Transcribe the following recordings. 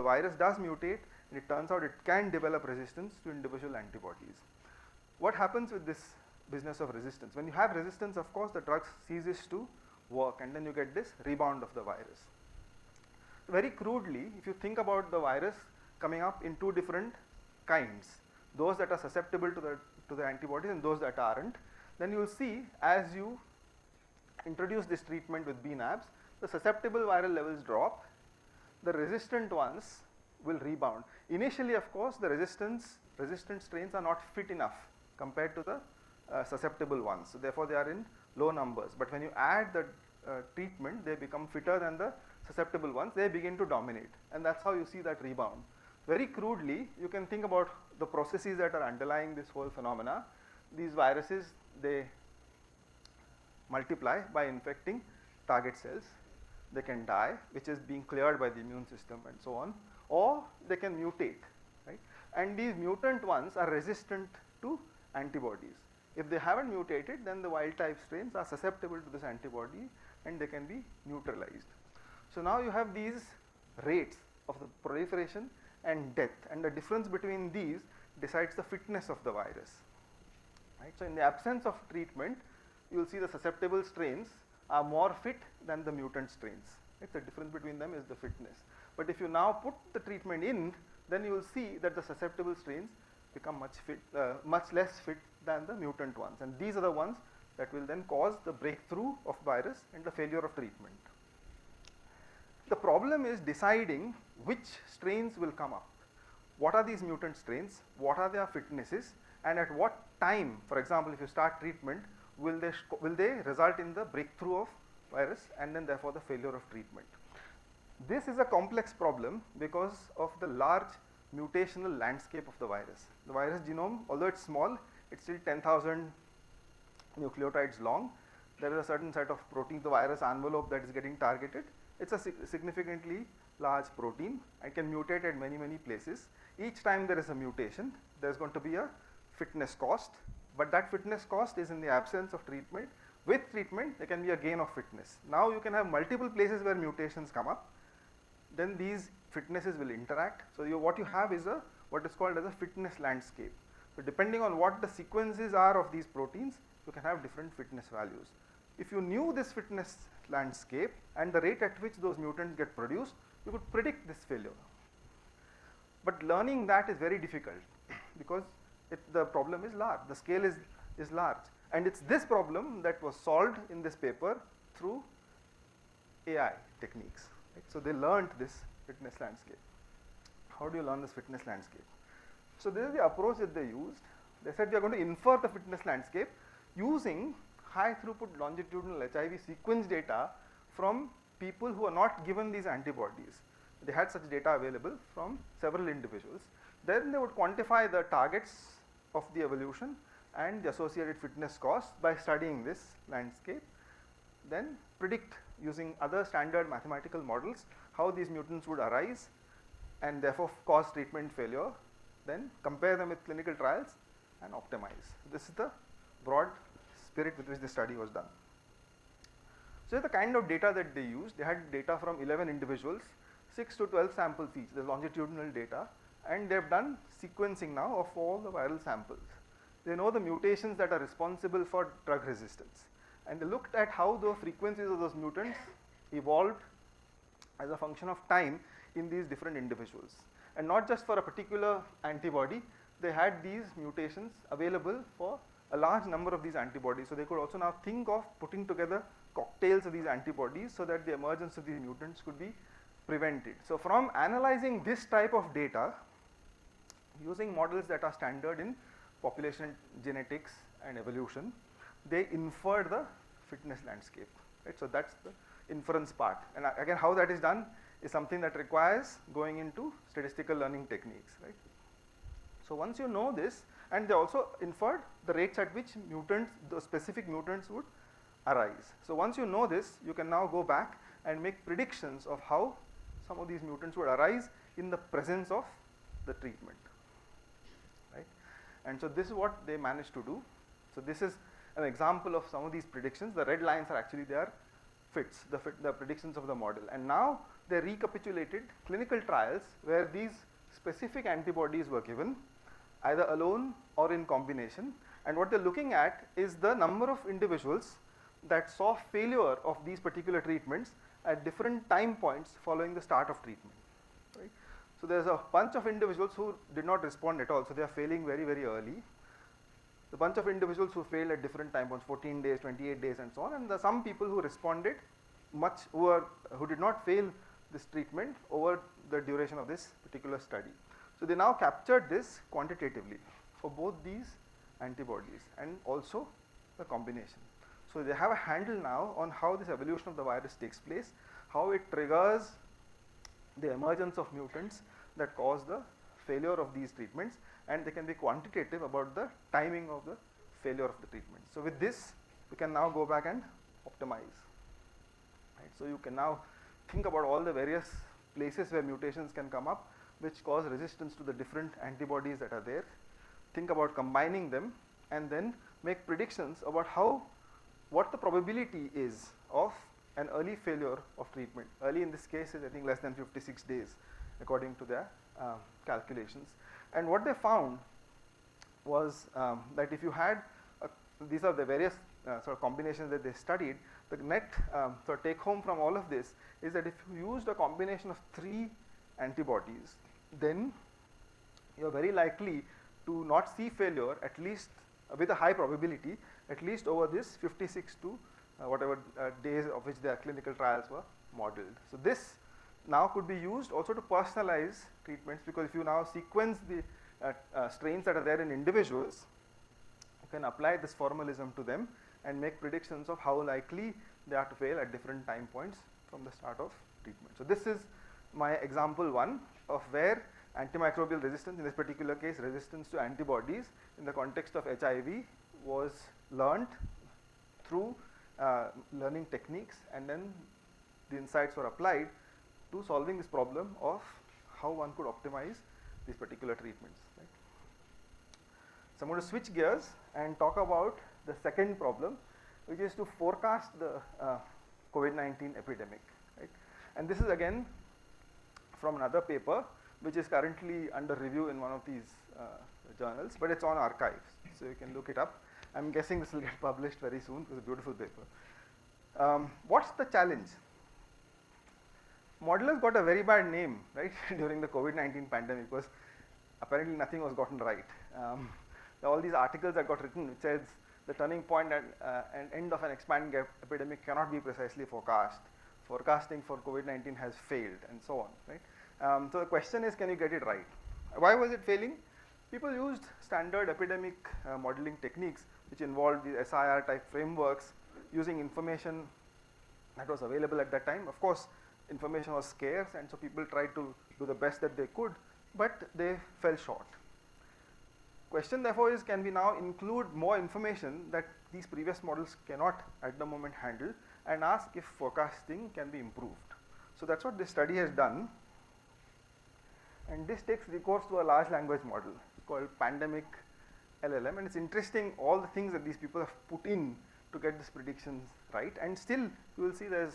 virus does mutate, and it turns out it can develop resistance to individual antibodies. What happens with this business of resistance? When you have resistance, of course, the drug ceases to work, and then you get this rebound of the virus. Very crudely, if you think about the virus coming up in two different kinds, those that are susceptible to the antibodies and those that aren't, then you will see as you introduce this treatment with bNAbs, the susceptible viral levels drop, the resistant ones will rebound. Initially, of course, the resistant strains are not fit enough compared to the susceptible ones. So therefore, they are in low numbers. But when you add the treatment, they become fitter than the susceptible ones. They begin to dominate, and that's how you see that rebound. Very crudely, you can think about the processes that are underlying this whole phenomena. These viruses, they multiply by infecting target cells. They can die, which is being cleared by the immune system and so on, or they can mutate, right? And these mutant ones are resistant to antibodies. If they haven't mutated, then the wild type strains are susceptible to this antibody and they can be neutralized. So now you have these rates of the proliferation and death, and the difference between these decides the fitness of the virus, right? So in the absence of treatment, you will see the susceptible strains are more fit than the mutant strains, right? The difference between them is the fitness. But if you now put the treatment in, then you will see that the susceptible strains become much less fit than the mutant ones, and these are the ones that will then cause the breakthrough of virus and the failure of treatment. The problem is deciding which strains will come up. What are these mutant strains? What are their fitnesses? And at what time, for example, if you start treatment, will they result in the breakthrough of virus and then therefore the failure of treatment? This is a complex problem because of the large mutational landscape of the virus. The virus genome, although it's small, it's still 10,000 nucleotides long. There is a certain set of protein, the virus envelope, that is getting targeted. It's a significantly large protein. It can mutate at many places. Each time there is a mutation, there is going to be a fitness cost, but that fitness cost is in the absence of treatment. With treatment, there can be a gain of fitness. Now you can have multiple places where mutations come up, then these fitnesses will interact. So what you have is what is called as a fitness landscape. So depending on what the sequences are of these proteins, you can have different fitness values. If you knew this fitness landscape and the rate at which those mutants get produced, you could predict this failure. But learning that is very difficult because the problem is large, the scale is large, and it's this problem that was solved in this paper through AI techniques, right? So they learned this fitness landscape. How do you learn this fitness landscape? So this is the approach that they used. They said we are going to infer the fitness landscape using high throughput longitudinal HIV sequence data from people who are not given these antibodies. They had such data available from several individuals. Then they would quantify the targets of the evolution and the associated fitness costs by studying this landscape, then predict using other standard mathematical models how these mutants would arise and therefore cause treatment failure, then compare them with clinical trials and optimize. This is the broad spirit with which the study was done. So the kind of data that they used, they had data from 11 individuals, 6 to 12 samples each, the longitudinal data, and they have done sequencing now of all the viral samples. They know the mutations that are responsible for drug resistance, and they looked at how the frequencies of those mutants evolved as a function of time in these different individuals. And not just for a particular antibody, they had these mutations available for a large number of these antibodies. So they could also now think of putting together cocktails of these antibodies so that the emergence of these mutants could be prevented. So from analyzing this type of data, using models that are standard in population genetics and evolution, they inferred the fitness landscape, right? So that's the inference part. And again, how that is done is something that requires going into statistical learning techniques, right? So once you know this, and they also inferred the rates at which mutants, the specific mutants would arise. So once you know this, you can now go back and make predictions of how some of these mutants would arise in the presence of the treatment, right? And so this is what they managed to do. So this is an example of some of these predictions. The red lines are actually their fits, the predictions of the model. And now they recapitulated clinical trials where these specific antibodies were given either alone or in combination, and what they're looking at is the number of individuals that saw failure of these particular treatments at different time points following the start of treatment. Right? So there's a bunch of individuals who did not respond at all, so they are failing very, very early. The bunch of individuals who failed at different time points, 14 days, 28 days and so on, and there are some people who responded much, who did not fail this treatment over the duration of this particular study. So they now captured this quantitatively for both these antibodies and also the combination. So they have a handle now on how this evolution of the virus takes place, how it triggers the emergence of mutants that cause the failure of these treatments, and they can be quantitative about the timing of the failure of the treatment. So with this, we can now go back and optimize. Right? So you can now think about all the various places where mutations can come up which cause resistance to the different antibodies that are there. Think about combining them and then make predictions about what the probability is of an early failure of treatment. Early in this case is I think less than 56 days according to their calculations. And what they found was that if you had, these are the various sort of combinations that they studied, the net sort of take home from all of this is that if you used a combination of 3 antibodies, then you are very likely to not see failure, at least with a high probability, at least over this 56 to whatever days of which their clinical trials were modeled. So this now could be used also to personalize treatments, because if you now sequence the strains that are there in individuals, you can apply this formalism to them and make predictions of how likely they are to fail at different time points from the start of treatment. So this is my example 1 of where antimicrobial resistance, in this particular case resistance to antibodies in the context of HIV, was learned through learning techniques, and then the insights were applied to solving this problem of how one could optimize these particular treatments. Right? So I'm going to switch gears and talk about the second problem, which is to forecast the COVID-19 epidemic. Right? And this is again from another paper which is currently under review in one of these journals, but it's on arXiv, so you can look it up. I'm guessing this will get published very soon. It's a beautiful paper. What's the challenge? Modelers got a very bad name, right, during the COVID-19 pandemic, because apparently nothing was gotten right. All these articles that got written which says the turning point and end of an expanding epidemic cannot be precisely forecast. Forecasting for COVID-19 has failed, and so on, right? So the question is, can you get it right? Why was it failing? People used standard epidemic modeling techniques which involved the SIR type frameworks, using information that was available at that time. Of course, information was scarce, and so people tried to do the best that they could, but they fell short. Question therefore is, can we now include more information that these previous models cannot at the moment handle, and ask if forecasting can be improved? So that's what this study has done, and this takes recourse to a large language model called Pandemic LLM, and it's interesting all the things that these people have put in to get these predictions right, and still you will see there's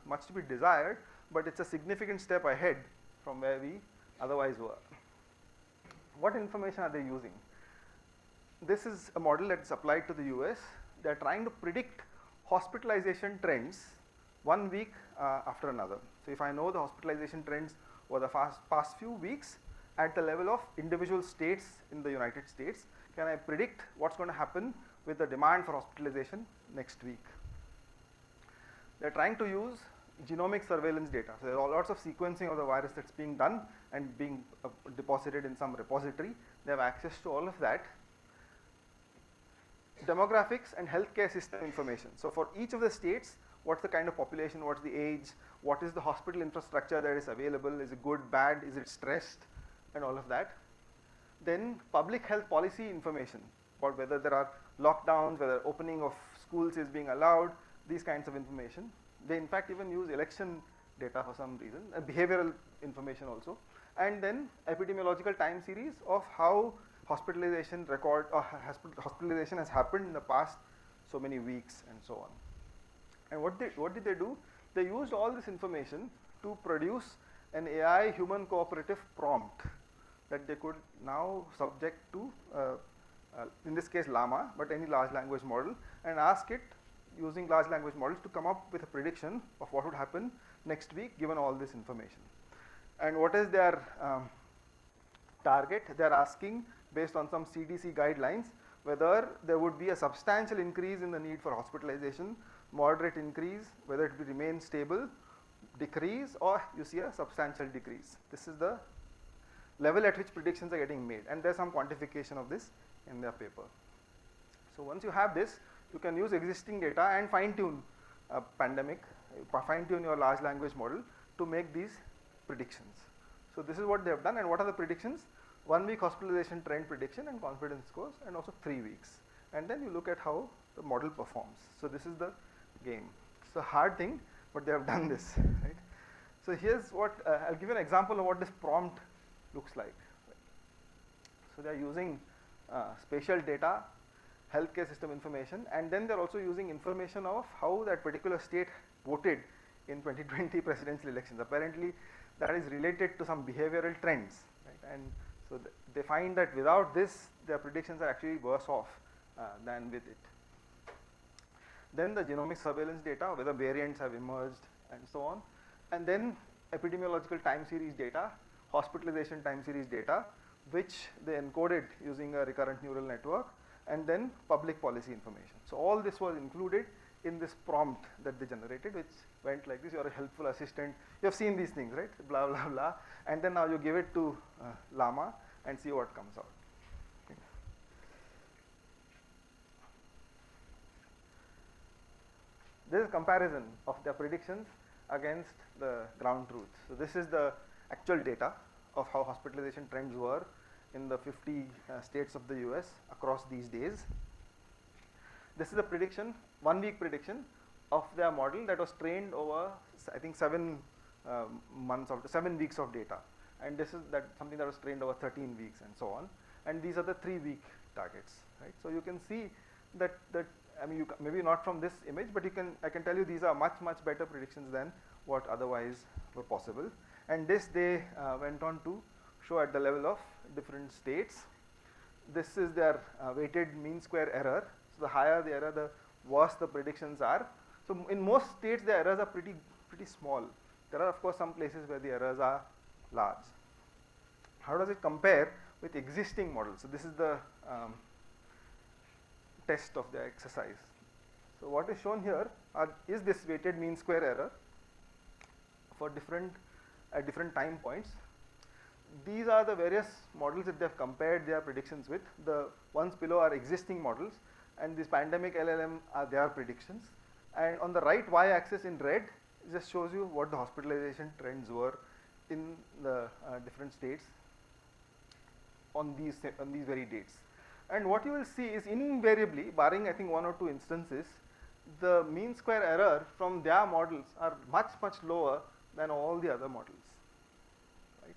much to be desired, but it's a significant step ahead from where we otherwise were. What information are they using? This is a model that's applied to the US. They're trying to predict hospitalization trends 1 week after another. So if I know the hospitalization trends over the past few weeks at the level of individual states in the United States, can I predict what's going to happen with the demand for hospitalization next week? They're trying to use genomic surveillance data. So there are lots of sequencing of the virus that's being done and being deposited in some repository. They have access to all of that. Demographics and healthcare system information. So for each of the states, what's the kind of population, what's the age, what is the hospital infrastructure that is available, is it good, bad, is it stressed, and all of that. Then public health policy information about whether there are lockdowns, whether opening of schools is being allowed, these kinds of information. They in fact even use election data for some reason, behavioral information also, and then epidemiological time series of how hospitalization record or hospitalization has happened in the past so many weeks and so on. And what did they do? They used all this information to produce an AI human cooperative prompt that they could now subject to, in this case Llama, but any large language model, and ask it using large language models to come up with a prediction of what would happen next week given all this information. And what is their target? They are asking, based on some CDC guidelines, whether there would be a substantial increase in the need for hospitalization, moderate increase, whether it will remain stable, decrease, or you see a substantial decrease. This is the level at which predictions are getting made, and there's some quantification of this in their paper. So once you have this, you can use existing data and fine-tune a pandemic, fine-tune your large language model to make these predictions. So this is what they have done, and what are the predictions? 1 week hospitalization trend prediction and confidence scores, and also 3 weeks. And then you look at how the model performs. So this is the game. It's a hard thing, but they have done this, right? So here's what, I'll give you an example of what this prompt looks like. So they are using spatial data, healthcare system information, and then they're also using information of how that particular state voted in 2020 presidential elections. Apparently that is related to some behavioral trends, right? And so they find that without this, their predictions are actually worse off than with it. Then the genomic surveillance data, whether variants have emerged and so on, and then epidemiological time series data, hospitalization time series data, which they encoded using a recurrent neural network, and then public policy information. So all this was included in this prompt that they generated, which went like this: you're a helpful assistant. You have seen these things, right? Blah, blah, blah. And then now you give it to Llama and see what comes out. Okay. This is a comparison of their predictions against the ground truth. So this is the actual data of how hospitalization trends were in the 50 states of the US across these days. This is a prediction, 1 week prediction of their model that was trained over, I think, 7 weeks of data. And this is something that was trained over 13 weeks and so on. And these are the 3 week targets, right? So you can see that I mean, maybe not from this image, but I can tell you these are much better predictions than what otherwise were possible. And this they went on to show at the level of different states. This is their weighted mean square error. So the higher the error, the worse the predictions are. So in most states, the errors are pretty small. There are of course some places where the errors are large. How does it compare with existing models? So this is the test of the exercise. So what is shown here is this weighted mean square error for at different time points. These are the various models that they have compared their predictions with. The ones below are existing models, and this pandemic LLM are their predictions. And on the right y-axis in red, it just shows you what the hospitalization trends were in the different states on these very dates. And what you will see is invariably, barring I think 1 or 2 instances, the mean square error from their models are much lower than all the other models. Right?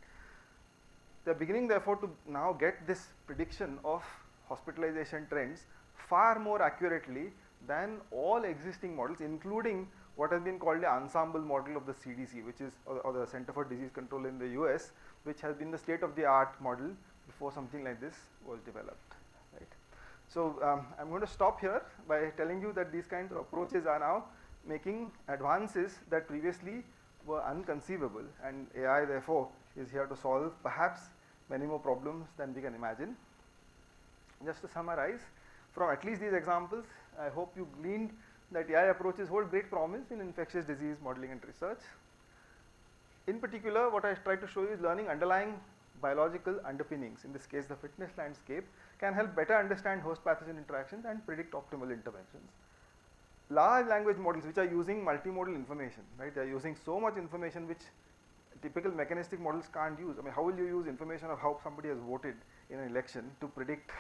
They are beginning therefore to now get this prediction of hospitalization trends far more accurately than all existing models, including what has been called the ensemble model of the CDC, which is or the Center for Disease Control in the US, which has been the state-of-the-art model before something like this was developed. Right. So I'm going to stop here by telling you that these kinds of approaches are now making advances that previously were unconceivable, and AI therefore is here to solve perhaps many more problems than we can imagine. Just to summarize, from at least these examples, I hope you gleaned that AI approaches hold great promise in infectious disease modeling and research. In particular, what I tried to show you is learning underlying biological underpinnings, in this case the fitness landscape, can help better understand host pathogen interactions and predict optimal interventions. Large language models which are using multimodal information, right? They are using so much information which typical mechanistic models can't use. I mean, how will you use information of how somebody has voted in an election to predict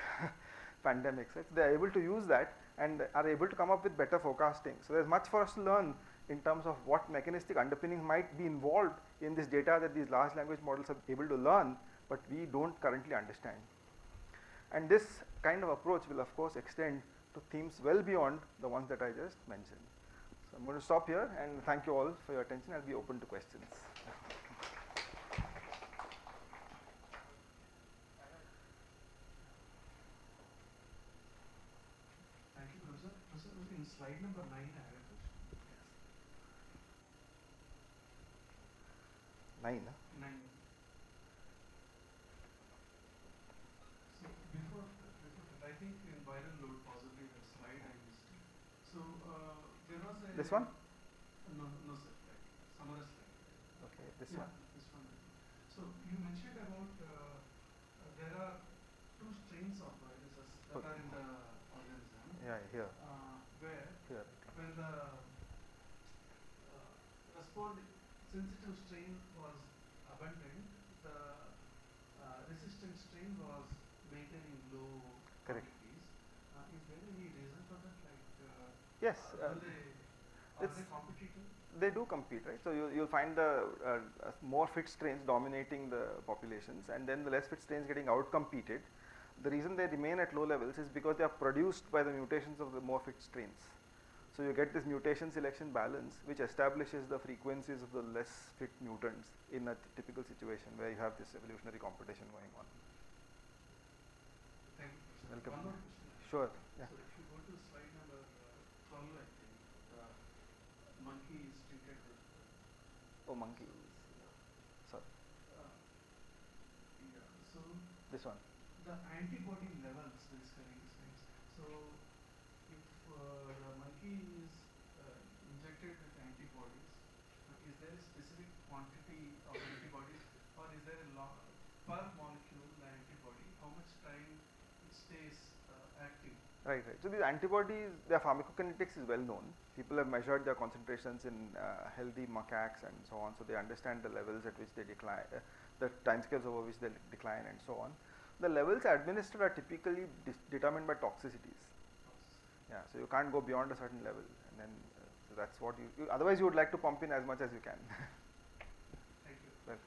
pandemics? Right? So they are able to use that and are able to come up with better forecasting. So there's much for us to learn in terms of what mechanistic underpinnings might be involved in this data that these large language models are able to learn, but we don't currently understand. And this kind of approach will of course extend to themes well beyond the ones that I just mentioned. So I'm going to stop here and thank you all for your attention. I'll be open to questions. slide number 9, I have a question. Yes. 9. 9. So before that, I think in viral load possibly that slide I missed. So there was a This one? no sir, like some other slide. Okay, this Yeah, one. this one. So you mentioned about there are two strains of viruses that are in the organism. Yeah, here. Where Here. when the respond sensitive strain was abundant, the resistant strain was maintaining low Correct. quantities. Is there any reason for that? Like, Yes. are they competitive? They do compete, right? So you'll find the more fit strains dominating the populations, and then the less fit strains getting outcompeted. The reason they remain at low levels is because they are produced by the mutations of the more fit strains. So you get this mutation selection balance, which establishes the frequencies of the less fit mutants in a typical situation where you have this evolutionary competition going on. Thank you, Professor. Welcome. One more question. Sure. Yeah. So if you go to slide number 12, I think the monkey is treated with. Oh, monkey. Sorry. Yeah. So This one. the antibody levels basically is things. So if the monkey is injected with antibodies, is there a specific quantity of antibodies, or is there a per molecule the antibody? How much time it stays active? Right, right. So these antibodies, their pharmacokinetics is well known. People have measured their concentrations in healthy macaques and so on, so they understand the levels at which they decline, the timescales over which they decline, and so on. The levels administered are typically determined by toxicities. Yeah, so you can't go beyond a certain level, and then so that's what you otherwise you would like to pump in as much as you can. Thank you. Well,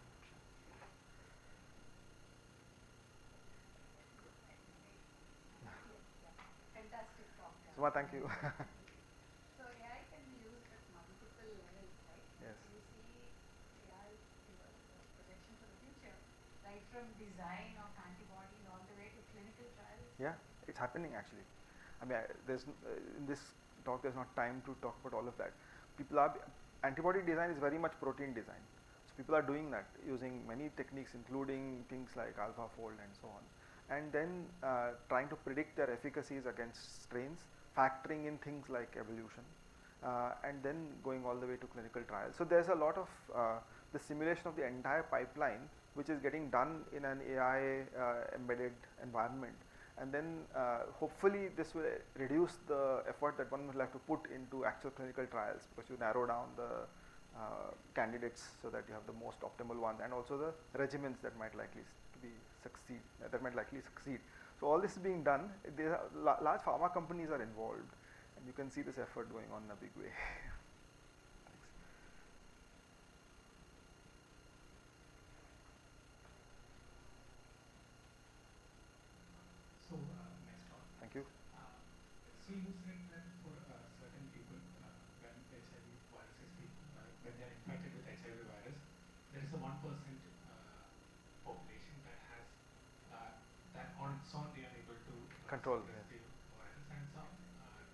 Fantastic talk. Suma, thank you. So AI can be used at multiple levels, right? Yes. You see AI projection for the future, right from design of antibodies all the way to clinical trials. Yeah, it's happening actually. I mean, there's in this talk there's not time to talk about all of that. People are antibody design is very much protein design. So people are doing that using many techniques, including things like AlphaFold and so on, and then trying to predict their efficacies against strains, factoring in things like evolution, and then going all the way to clinical trials. So there's a lot of the simulation of the entire pipeline, which is getting done in an AI embedded environment, and then hopefully this will reduce the effort that one will have to put into actual clinical trials, because you narrow down the candidates so that you have the most optimal ones, and also the regimens that might likely succeed. So all this is being done. Large pharma companies are involved, and you can see this effort going on in a big way. So next one. Thank you. So you said that for certain people, when HIV virus is when they are infected with HIV virus, there is a 1% population that has that on its own they are able to Control, suppress yes. the virus, and some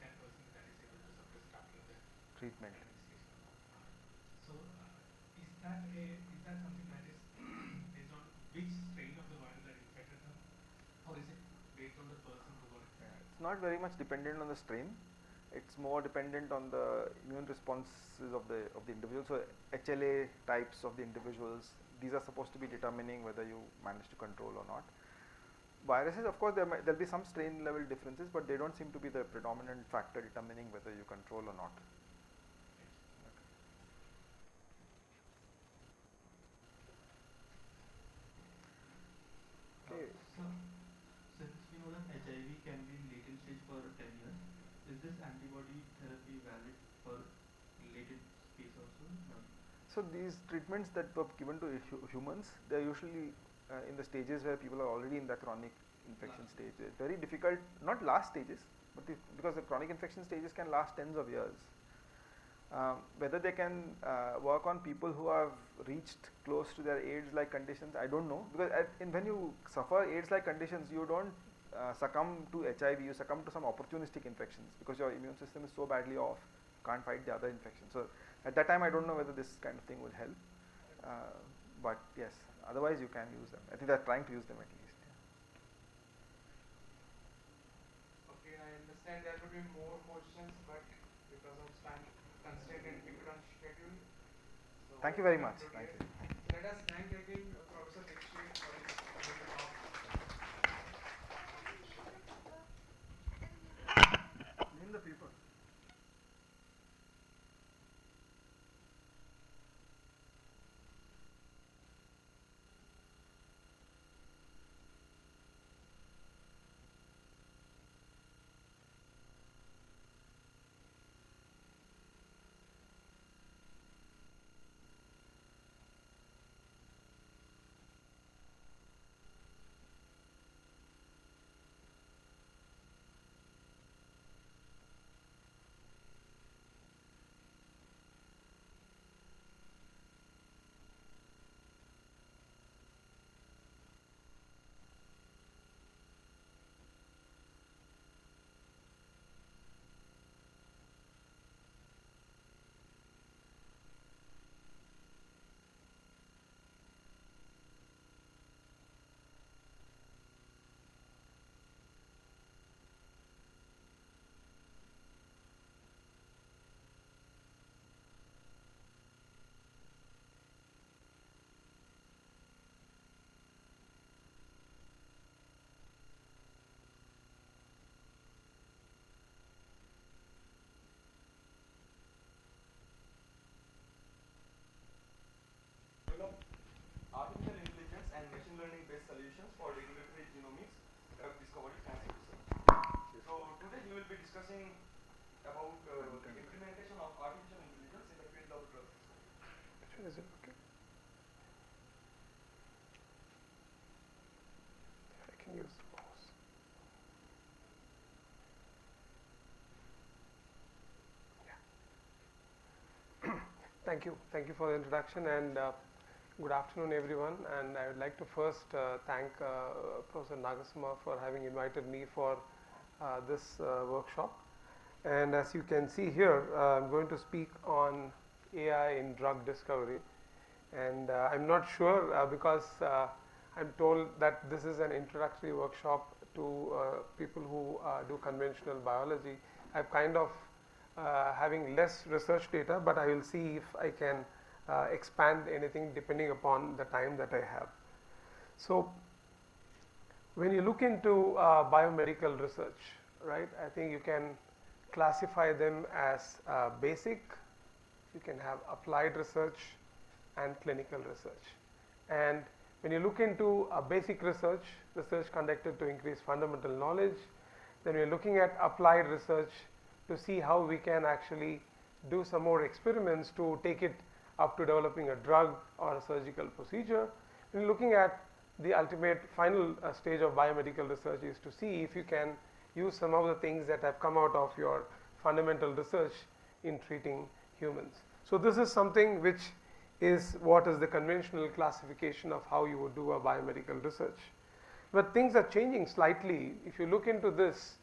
10% that is able to suppress it after the Treatment. administration. So is that something that is based on which strain of the virus that infected them, or is it based on the person who got infected? It's not very much dependent on the strain. It's more dependent on the immune responses of the individual. So HLA types of the individuals, these are supposed to be determining whether you manage to control or not. Viruses, of course, there'll be some strain level differences, but they don't seem to be the predominant factor determining whether you control or not. Okay. So, since we know that HIV can be in latent stage for 10 years, is this antibody therapy valid for latent phase also? No. So these treatments that were given to humans, they're usually in the stages where people are already in the chronic infection stage. It's very difficult, not last stages, but because the chronic infection stages can last tens of years. Whether they can work on people who have reached close to their AIDS-like conditions, I don't know, because when you suffer AIDS-like conditions, you don't succumb to HIV, you succumb to some opportunistic infections because your immune system is so badly off, can't fight the other infections. So at that time, I don't know whether this kind of thing will help, but yes, otherwise you can use them. I think they're trying to use them at least. Okay, I understand there could be more questions, but because of time constraint and different schedule. So Thank you very much. Thank you. Let us thank again Professor Dixit for his amazing talk. Name the paper. Develop artificial intelligence and machine learning based solutions for regulatory genomics, drug discovery, cancer research. So today he will be discussing about the implementation of artificial intelligence in the field of drug discovery. Is it okay? I can use the mouse. Yeah. Thank you for the introduction, and good afternoon, everyone. And I would like to first thank Professor Nagasuma for having invited me for this workshop. And as you can see here, I'm going to speak on AI in drug discovery. And I'm not sure because I'm told that this is an introductory workshop to people who do conventional biology. I'm kind of having less research data, but I will see if I can expand anything depending upon the time that I have. So when you look into biomedical research, right, I think you can classify them as basic, you can have applied research and clinical research. And when you look into basic research conducted to increase fundamental knowledge, then we are looking at applied research to see how we can actually do some more experiments to take it up to developing a drug or a surgical procedure. When you're looking at the ultimate final stage of biomedical research is to see if you can use some of the things that have come out of your fundamental research in treating humans. So this is something which is what is the conventional classification of how you would do a biomedical research. But things are changing slightly. If you look into this,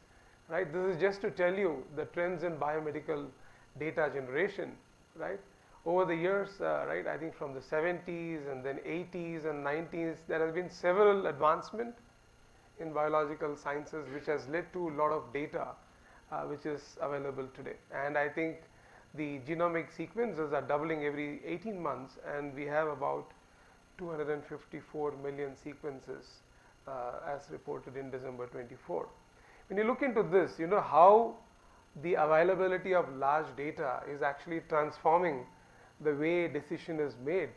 right, this is just to tell you the trends in biomedical data generation, right. Over the years, right, I think from the 70s and then 80s and 90s, there has been several advancement in biological sciences which has led to a lot of data which is available today. And I think the genomic sequences are doubling every 18 months, and we have about 254 million sequences as reported in December 24. When you look into this, you know how the availability of large data is actually transforming the way decision is made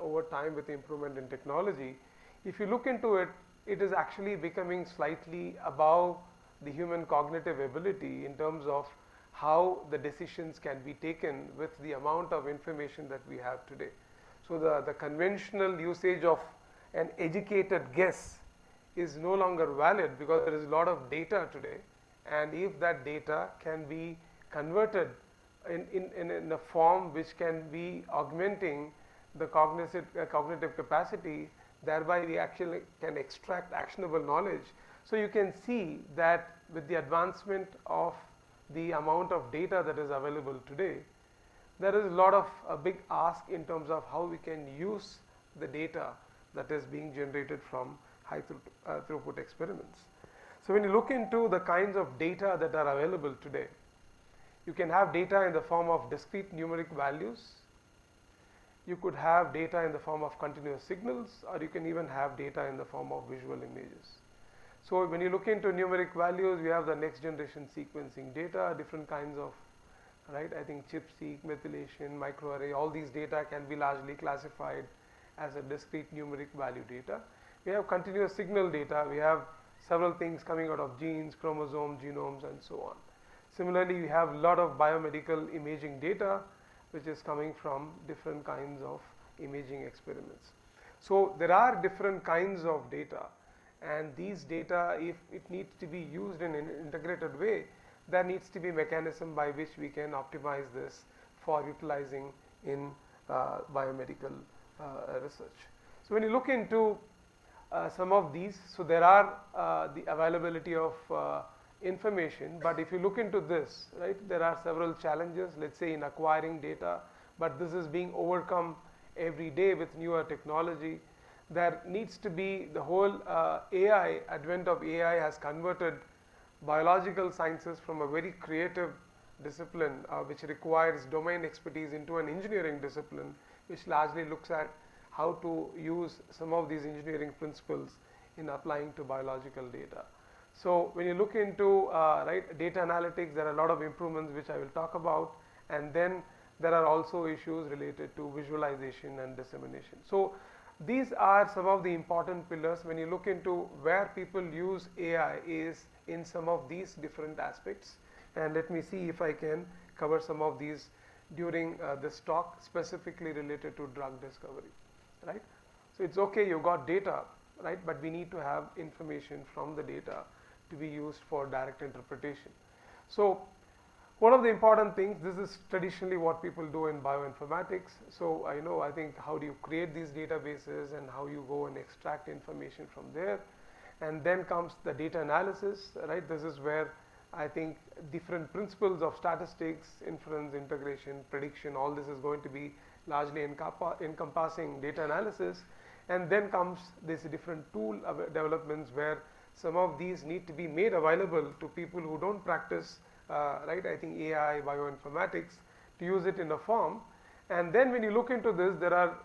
over time with improvement in technology. If you look into it, it is actually becoming slightly above the human cognitive ability in terms of how the decisions can be taken with the amount of information that we have today. So the conventional usage of an educated guess is no longer valid because there is a lot of data today, and if that data can be converted in a form which can be augmenting the cognitive capacity, thereby we actually can extract actionable knowledge. So you can see that with the advancement of the amount of data that is available today, there is a lot of a big ask in terms of how we can use the data that is being generated from high throughput experiments. So when you look into the kinds of data that are available today, you can have data in the form of discrete numeric values, you could have data in the form of continuous signals, or you can even have data in the form of visual images. So when you look into numeric values, we have the next generation sequencing data, different kinds of, right, I think ChIP-seq, methylation, microarray, all these data can be largely classified as a discrete numeric value data. We have continuous signal data, we have several things coming out of genes, chromosomes, genomes, and so on. Similarly, we have a lot of biomedical imaging data which is coming from different kinds of imaging experiments. So there are different kinds of data, and these data, if it needs to be used in an integrated way, there needs to be a mechanism by which we can optimize this for utilizing in biomedical research. So when you look into some of these, so there are the availability of information, but if you look into this, right, there are several challenges, let's say in acquiring data, but this is being overcome every day with newer technology. There needs to be the whole AI, advent of AI has converted biological sciences from a very creative discipline which requires domain expertise into an engineering discipline which largely looks at how to use some of these engineering principles in applying to biological data. So when you look into right, data analytics, there are a lot of improvements which I will talk about, and then there are also issues related to visualization and dissemination. So these are some of the important pillars. When you look into where people use AI is in some of these different aspects, and let me see if I can cover some of these during this talk specifically related to drug discovery, right. So it's okay, you got data, right, but we need to have information from the data to be used for direct interpretation. So one of the important things, this is traditionally what people do in bioinformatics. So I think how do you create these databases and how you go and extract information from there, and then comes the data analysis, right. This is where I think different principles of statistics, inference, integration, prediction, all this is going to be largely encompassing data analysis. And then comes this different tool developments where some of these need to be made available to people who don't practice right, I think AI, bioinformatics, to use it in a form. And then when you look into this, there are a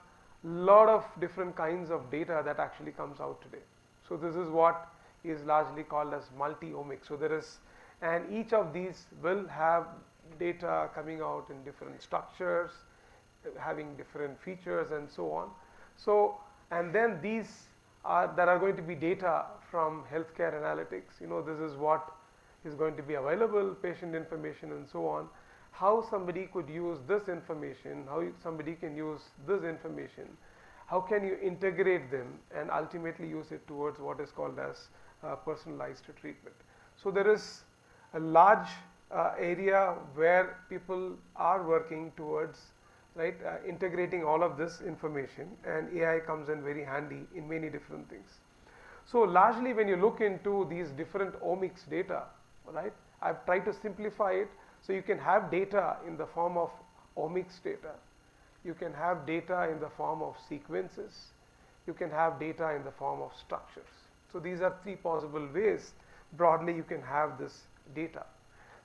lot of different kinds of data that actually comes out today. So this is what is largely called as multi-omics. So there is, and each of these will have data coming out in different structures, having different features and so on. So, and then these are, there are going to be data from healthcare analytics, this is what is going to be available, patient information and so on. How somebody could use this information, how somebody can use this information, how can you integrate them and ultimately use it towards what is called as personalized treatment. So there is a large area where people are working towards, right, integrating all of this information, and AI comes in very handy in many different things. So largely when you look into these different omics data, right, I've tried to simplify it. So you can have data in the form of omics data, you can have data in the form of sequences, you can have data in the form of structures. So these are three possible ways broadly you can have this data.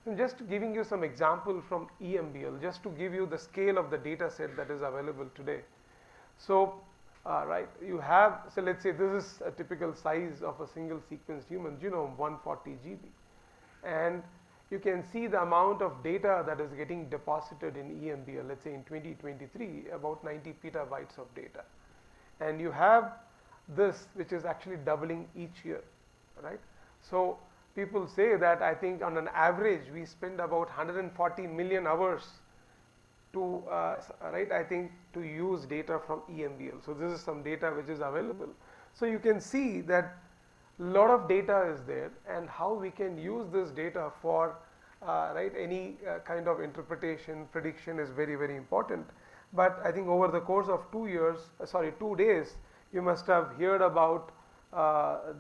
I'm just giving you some example from EMBL just to give you the scale of the data set that is available today. So right, you have, so let's say this is a typical size of a single sequenced human genome, 140 GB, and you can see the amount of data that is getting deposited in EMBL, let's say in 2023, about 90 petabytes of data. And you have this which is actually doubling each year, right. So people say that I think on an average we spend about 140 million hours to right, I think to use data from EMBL. So this is some data which is available. So you can see that a lot of data is there, and how we can use this data for right, any kind of interpretation, prediction is very, very important. But I think over the course of 2 days, you must have heard about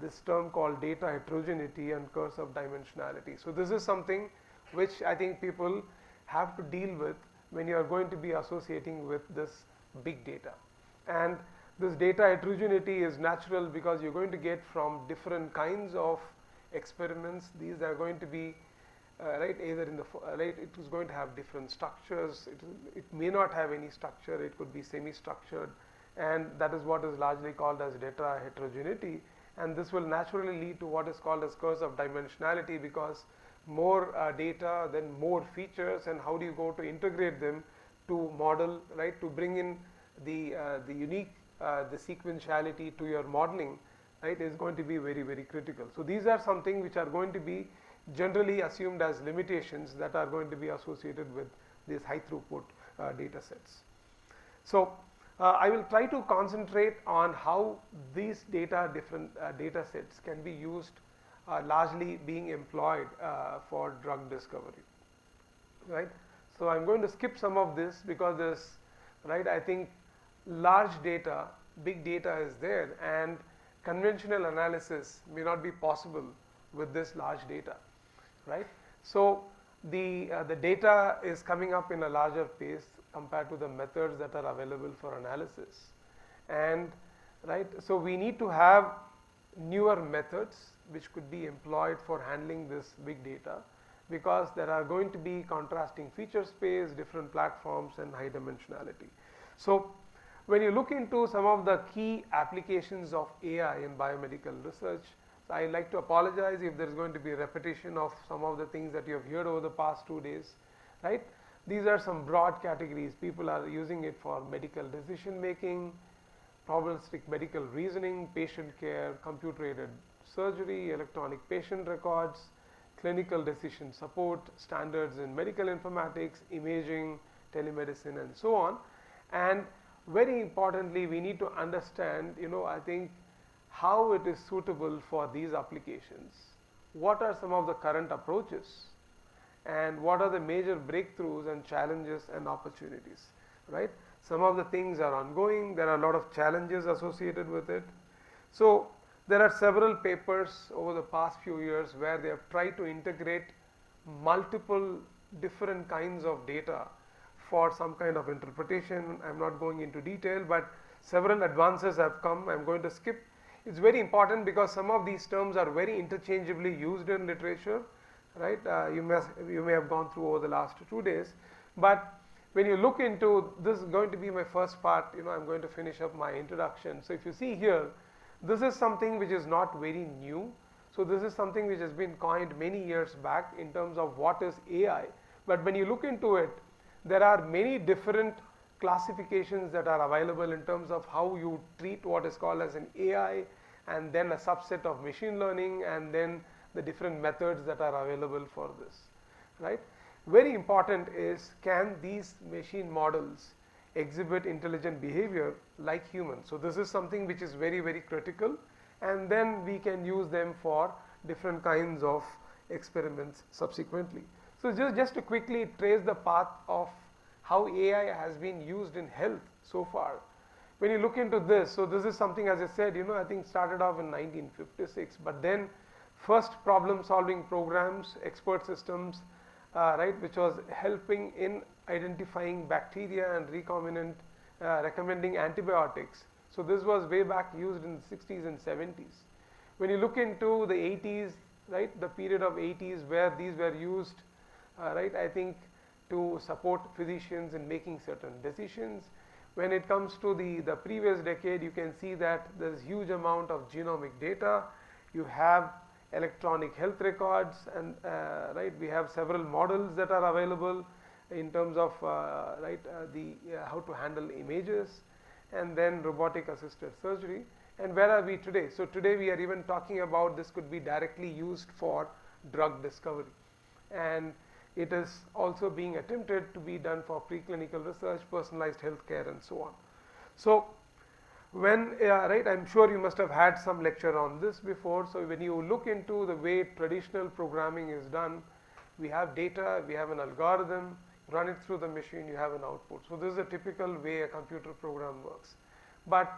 this term called data heterogeneity and curse of dimensionality. So this is something which I think people have to deal with when you are going to be associating with this big data. And this data heterogeneity is natural because you're going to get from different kinds of experiments. These are going to be right, either in the right, it is going to have different structures. It may not have any structure. It could be semi-structured, and that is what is largely called as data heterogeneity. And this will naturally lead to what is called as curse of dimensionality, because more data, then more features, and how do you go to integrate them to model, right, to bring in the unique the sequentiality to your modeling, right, is going to be very, very critical. So these are something which are going to be generally assumed as limitations that are going to be associated with these high throughput data sets. So I will try to concentrate on how these different data sets can be used, largely being employed for drug discovery, right. So I'm going to skip some of this because there's, right, I think large data, big data is there, and conventional analysis may not be possible with this large data, right. So the data is coming up in a larger pace compared to the methods that are available for analysis, and right, so we need to have newer methods which could be employed for handling this big data, because there are going to be contrasting feature space, different platforms, and high dimensionality. So when you look into some of the key applications of AI in biomedical research, so I like to apologize if there is going to be a repetition of some of the things that you have heard over the past 2 days, right. These are some broad categories. People are using it for medical decision making, probabilistic medical reasoning, patient care, computer-aided surgery, electronic patient records, clinical decision support, standards in medical informatics, imaging, telemedicine, and so on. And very importantly, we need to understand, I think, how it is suitable for these applications. What are some of the current approaches, and what are the major breakthroughs and challenges and opportunities, right? Some of the things are ongoing. There are a lot of challenges associated with it. So there are several papers over the past few years where they have tried to integrate multiple different kinds of data for some kind of interpretation. I'm not going into detail, but several advances have come. I'm going to skip. It's very important because some of these terms are very interchangeably used in literature, right. You may have gone through over the last 2 days, but when you look into this, is going to be my first part. I'm going to finish up my introduction. So if you see here, this is something which is not very new. So this is something which has been coined many years back in terms of what is AI. But when you look into it, there are many different classifications that are available in terms of how you treat what is called as an AI, and then a subset of machine learning, and then the different methods that are available for this, right. Very important is, can these machine models exhibit intelligent behavior like humans? So this is something which is very, very critical, and then we can use them for different kinds of experiments subsequently. So just to quickly trace the path of how AI has been used in health so far. When you look into this, so this is something, as I said, I think started off in 1956, but then first problem solving programs, expert systems, right, which was helping in identifying bacteria and recombinant, recommending antibiotics. So this was way back used in the 60s and 70s. When you look into the 80s, right, the period of 80s where these were used, right, I think to support physicians in making certain decisions. When it comes to the previous decade, you can see that there's huge amount of genomic data. You have electronic health records, and right, we have several models that are available in terms of right, how to handle images, and then robotic assisted surgery. And where are we today? So today we are even talking about this could be directly used for drug discovery, and it is also being attempted to be done for preclinical research, personalized healthcare, and so on. So when right, I'm sure you must have had some lecture on this before. So when you look into the way traditional programming is done, we have data, we have an algorithm, run it through the machine, you have an output. So this is a typical way a computer program works. But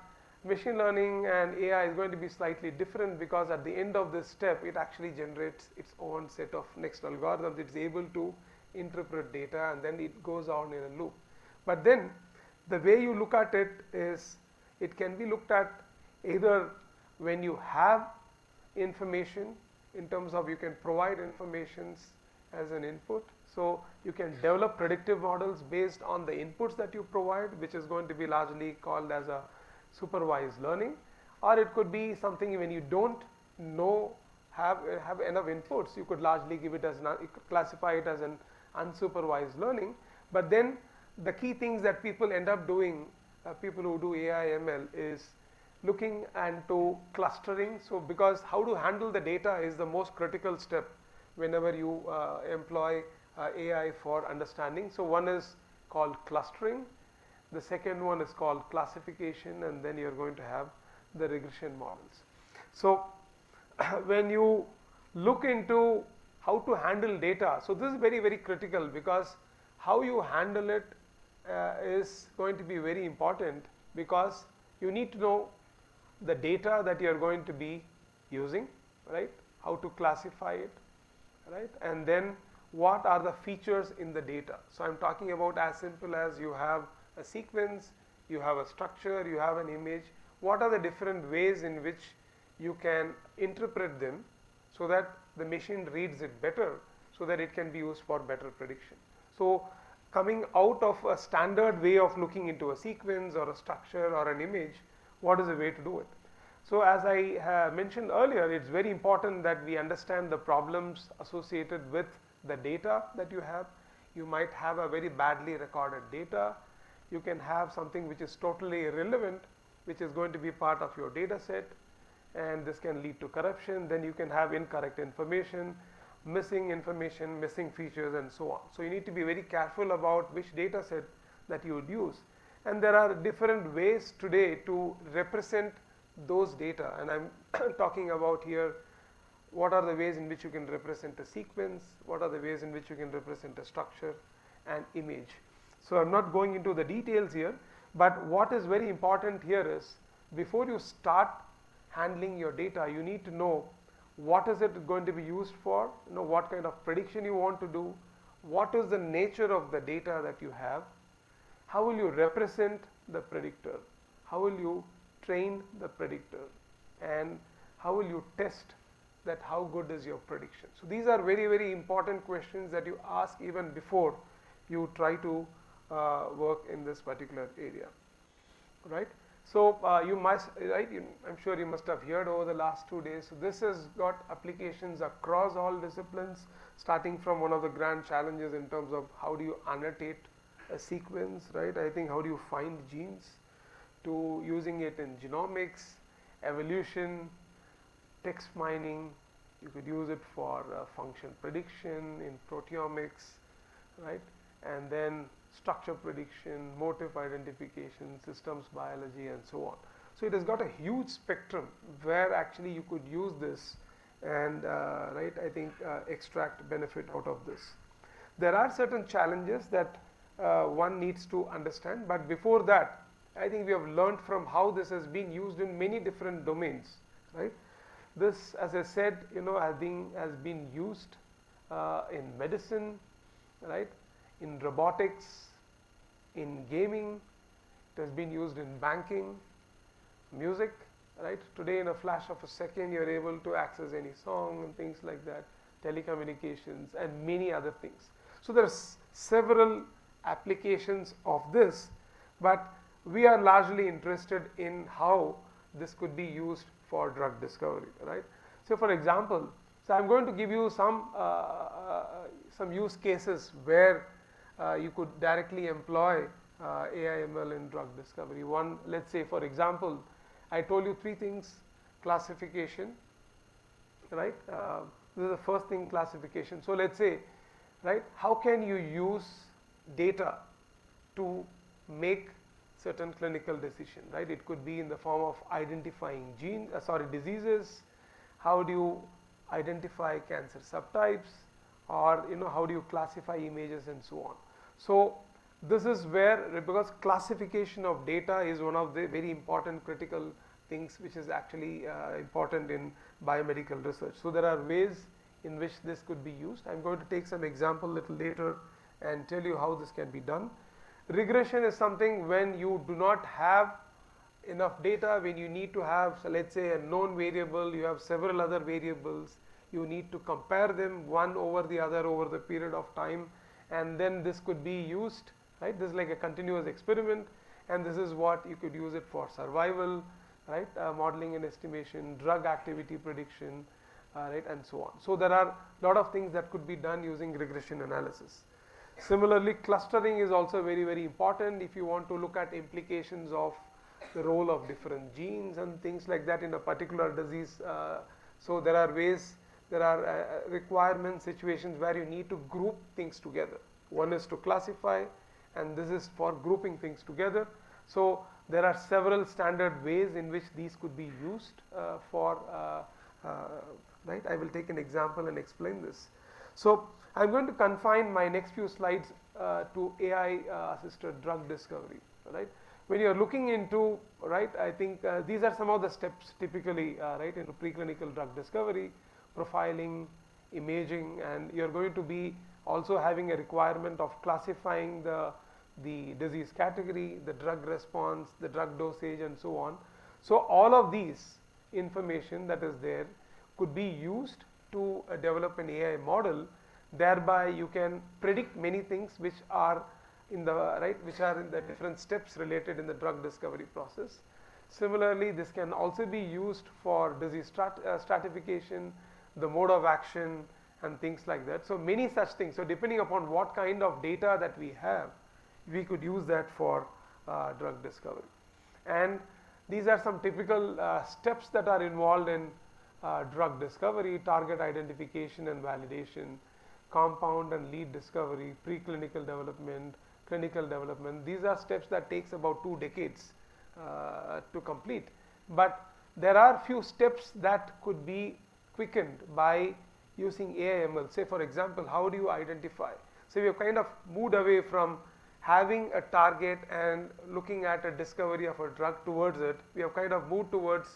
Machine learning and AI is going to be slightly different, because at the end of this step it actually generates its own set of next algorithms. It's able to interpret data and then it goes on in a loop. But then the way you look at it is, it can be looked at either when you have information, in terms of you can provide informations as an input. So you can develop predictive models based on the inputs that you provide, which is going to be largely called as a supervised learning. Or it could be something when you don't know, have enough inputs, you could largely give it as you could classify it as an unsupervised learning. But then the key things that people end up doing, people who do AI ML, is looking into clustering. So because how to handle the data is the most critical step whenever you employ AI for understanding. So one is called clustering, the second one is called classification, and then you're going to have the regression models. So when you look into how to handle data, so this is very, very critical, because how you handle it is going to be very important, because you need to know the data that you are going to be using, right? How to classify it, right? And then what are the features in the data. So I'm talking about as simple as you have a sequence, you have a structure, you have an image. What are the different ways in which you can interpret them so that the machine reads it better, so that it can be used for better prediction. So coming out of a standard way of looking into a sequence or a structure or an image, what is the way to do it? So as I mentioned earlier, it's very important that we understand the problems associated with the data that you have. You might have a very badly recorded data. You can have something which is totally irrelevant, which is going to be part of your data set, and this can lead to corruption. Then you can have incorrect information, missing features, and so on. So you need to be very careful about which data set that you would use. And there are different ways today to represent those data, and I'm talking about here what are the ways in which you can represent a sequence, what are the ways in which you can represent a structure and image. So I'm not going into the details here, but what is very important here is, before you start handling your data, you need to know what is it going to be used for, what kind of prediction you want to do, what is the nature of the data that you have, how will you represent the predictor, how will you train the predictor, and how will you test that how good is your prediction. So these are very, very important questions that you ask even before you try to work in this particular area, right? So you must, right, I'm sure you must have heard over the last 2 days. So this has got applications across all disciplines, starting from one of the grand challenges in terms of how do you annotate a sequence, right? I think how do you find genes, to using it in genomics, evolution, text mining. You could use it for function prediction in proteomics, right? And then structure prediction, motif identification, systems biology, and so on. So it has got a huge spectrum where actually you could use this and right, I think extract benefit out of this. There are certain challenges that one needs to understand, but before that, I think we have learned from how this has been used in many different domains, right? This, as I said, has been used in medicine, right? In robotics, in gaming. It has been used in banking, music, right? Today, in a flash of a second, you're able to access any song and things like that, telecommunications, and many other things. So there's several applications of this, but we are largely interested in how this could be used for drug discovery, right? So for example, so I'm going to give you some use cases where you could directly employ AI/ML in drug discovery. One, let's say for example, I told you 3 things: classification, right? This is the first thing, classification. So let's say, right, how can you use data to make certain clinical decision, right? It could be in the form of identifying diseases. How do you identify cancer subtypes, or how do you classify images and so on. So this is where, because classification of data is one of the very important critical things which is actually important in biomedical research. So there are ways in which this could be used. I am going to take some example little later and tell you how this can be done. Regression is something when you do not have enough data, when you need to have, so let's say, a known variable, you have several other variables, you need to compare them one over the other over the period of time, and then this could be used, right? This is like a continuous experiment, and this is what you could use it for: survival, right, modeling and estimation, drug activity prediction, right, and so on. So there are a lot of things that could be done using regression analysis. Similarly, clustering is also very, very important if you want to look at implications of the role of different genes and things like that in a particular disease. So there are ways, there are requirement situations where you need to group things together. One is to classify, and this is for grouping things together. So there are several standard ways in which these could be used right. I will take an example and explain this. So I am going to confine my next few slides to AI assisted drug discovery, right. When you are looking into, right, I think these are some of the steps typically, right, into preclinical drug discovery: profiling, imaging, and you are going to be also having a requirement of classifying the disease category, the drug response, the drug dosage, and so on. So all of these information that is there could be used to develop an AI model. Thereby you can predict many things which are in the which are in the different steps related in the drug discovery process. Similarly, this can also be used for disease stratification, the mode of action, and things like that. So many such things. So depending upon what kind of data that we have, we could use that for drug discovery. And these are some typical steps that are involved in drug discovery: target identification and validation, compound and lead discovery, preclinical development, clinical development. These are steps that takes about 2 decades to complete. But there are few steps that could be quickened by using AI/ML. Say for example, how do you identify? So we have kind of moved away from having a target and looking at a discovery of a drug towards it. We have kind of moved towards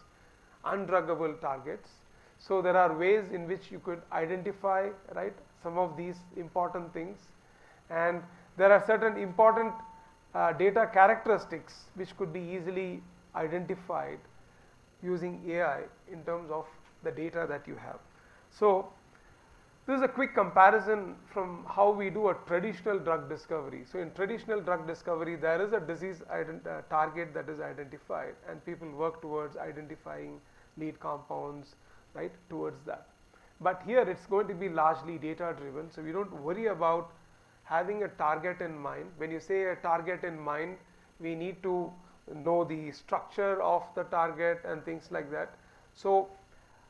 undruggable targets. So there are ways in which you could identify, right, some of these important things, and there are certain important data characteristics which could be easily identified using AI in terms of the data that you have. So this is a quick comparison from how we do a traditional drug discovery. So in traditional drug discovery, there is a disease target that is identified, and people work towards identifying lead compounds, right, towards that. But here it's going to be largely data driven, so we don't worry about having a target in mind. When you say a target in mind, we need to know the structure of the target and things like that. So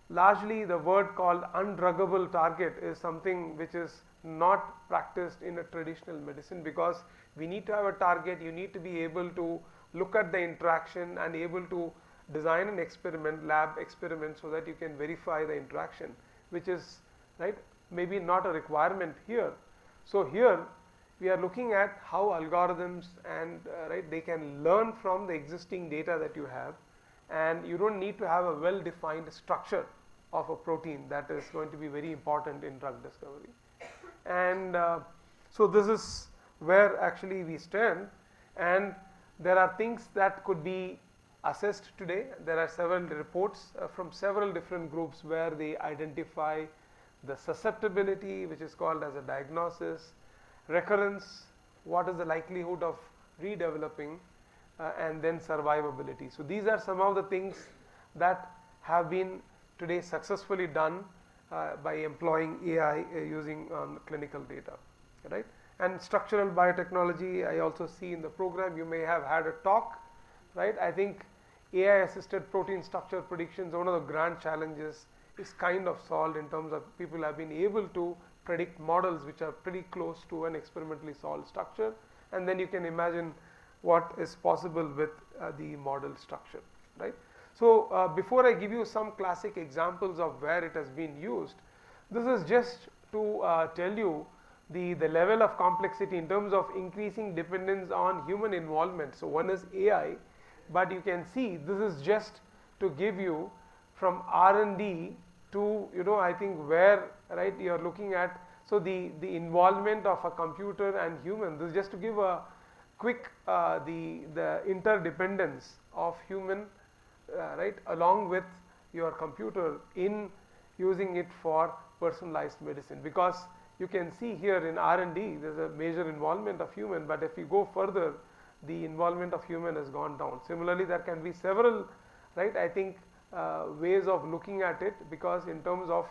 largely the word called undruggable target is something which is not practiced in a traditional medicine, because we need to have a target. You need to be able to look at the interaction and able to design an experiment, lab experiment, so that you can verify the interaction, which is, right, maybe not a requirement here. So here we are looking at how algorithms and right, they can learn from the existing data that you have, and you don't need to have a well defined structure of a protein. That is going to be very important in drug discovery. And so this is where actually we stand, and there are things that could be assessed today. There are several reports from several different groups where they identify the susceptibility, which is called as a diagnosis, recurrence, what is the likelihood of redeveloping, and then survivability. So these are some of the things that have been today successfully done by employing AI using clinical data, right? And structural biotechnology, I also see in the program you may have had a talk, right? I think AI assisted protein structure predictions, one of the grand challenges is kind of solved in terms of people have been able to predict models which are pretty close to an experimentally solved structure, and then you can imagine what is possible with the model structure, right? So before I give you some classic examples of where it has been used, this is just to tell you the level of complexity in terms of increasing dependence on human involvement. So one is AI, but you can see this is just to give you from R&D to, you know, I think where, right, you are looking at. So the involvement of a computer and human, this is just to give a quick the interdependence of human, right, along with your computer in using it for personalized medicine. Because you can see here in R&D there is a major involvement of human, but if you go further, the involvement of human has gone down. Similarly, there can be several, right, I think ways of looking at it, because in terms of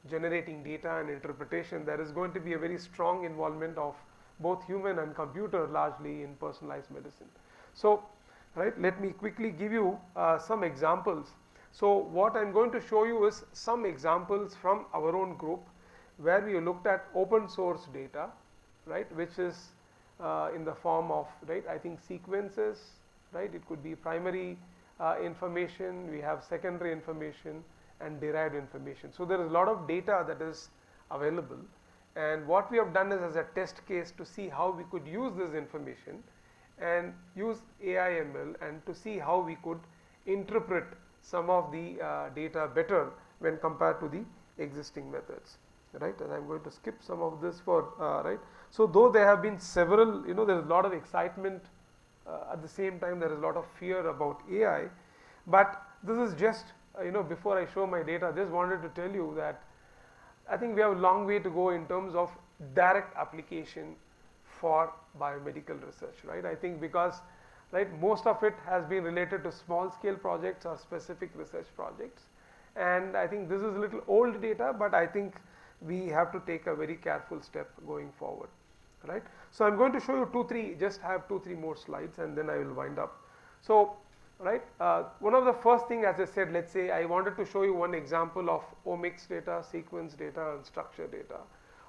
generating data and interpretation, there is going to be a very strong involvement of both human and computer largely in personalized medicine. So, right, let me quickly give you some examples. So what I am going to show you is some examples from our own group where we looked at open source data, right, which is in the form of, right, I think sequences, right, it could be primary information, we have secondary information and derived information. So there is a lot of data that is available, and what we have done is as a test case to see how we could use this information and use AI/ML and to see how we could interpret some of the data better when compared to the existing methods, right. And I am going to skip some of this for right. So though there have been several, you know, there is a lot of excitement, at the same time there is a lot of fear about AI, but this is just you know, before I show my data, just wanted to tell you that I think we have a long way to go in terms of direct application for biomedical research, right. I think because, right, most of it has been related to small scale projects or specific research projects, and I think this is a little old data, but I think we have to take a very careful step going forward, right. So I am going to show you just have 2-3 more slides and then I will wind up. So, right, one of the first thing, as I said, let's say I wanted to show you one example of omics data, sequence data and structure data.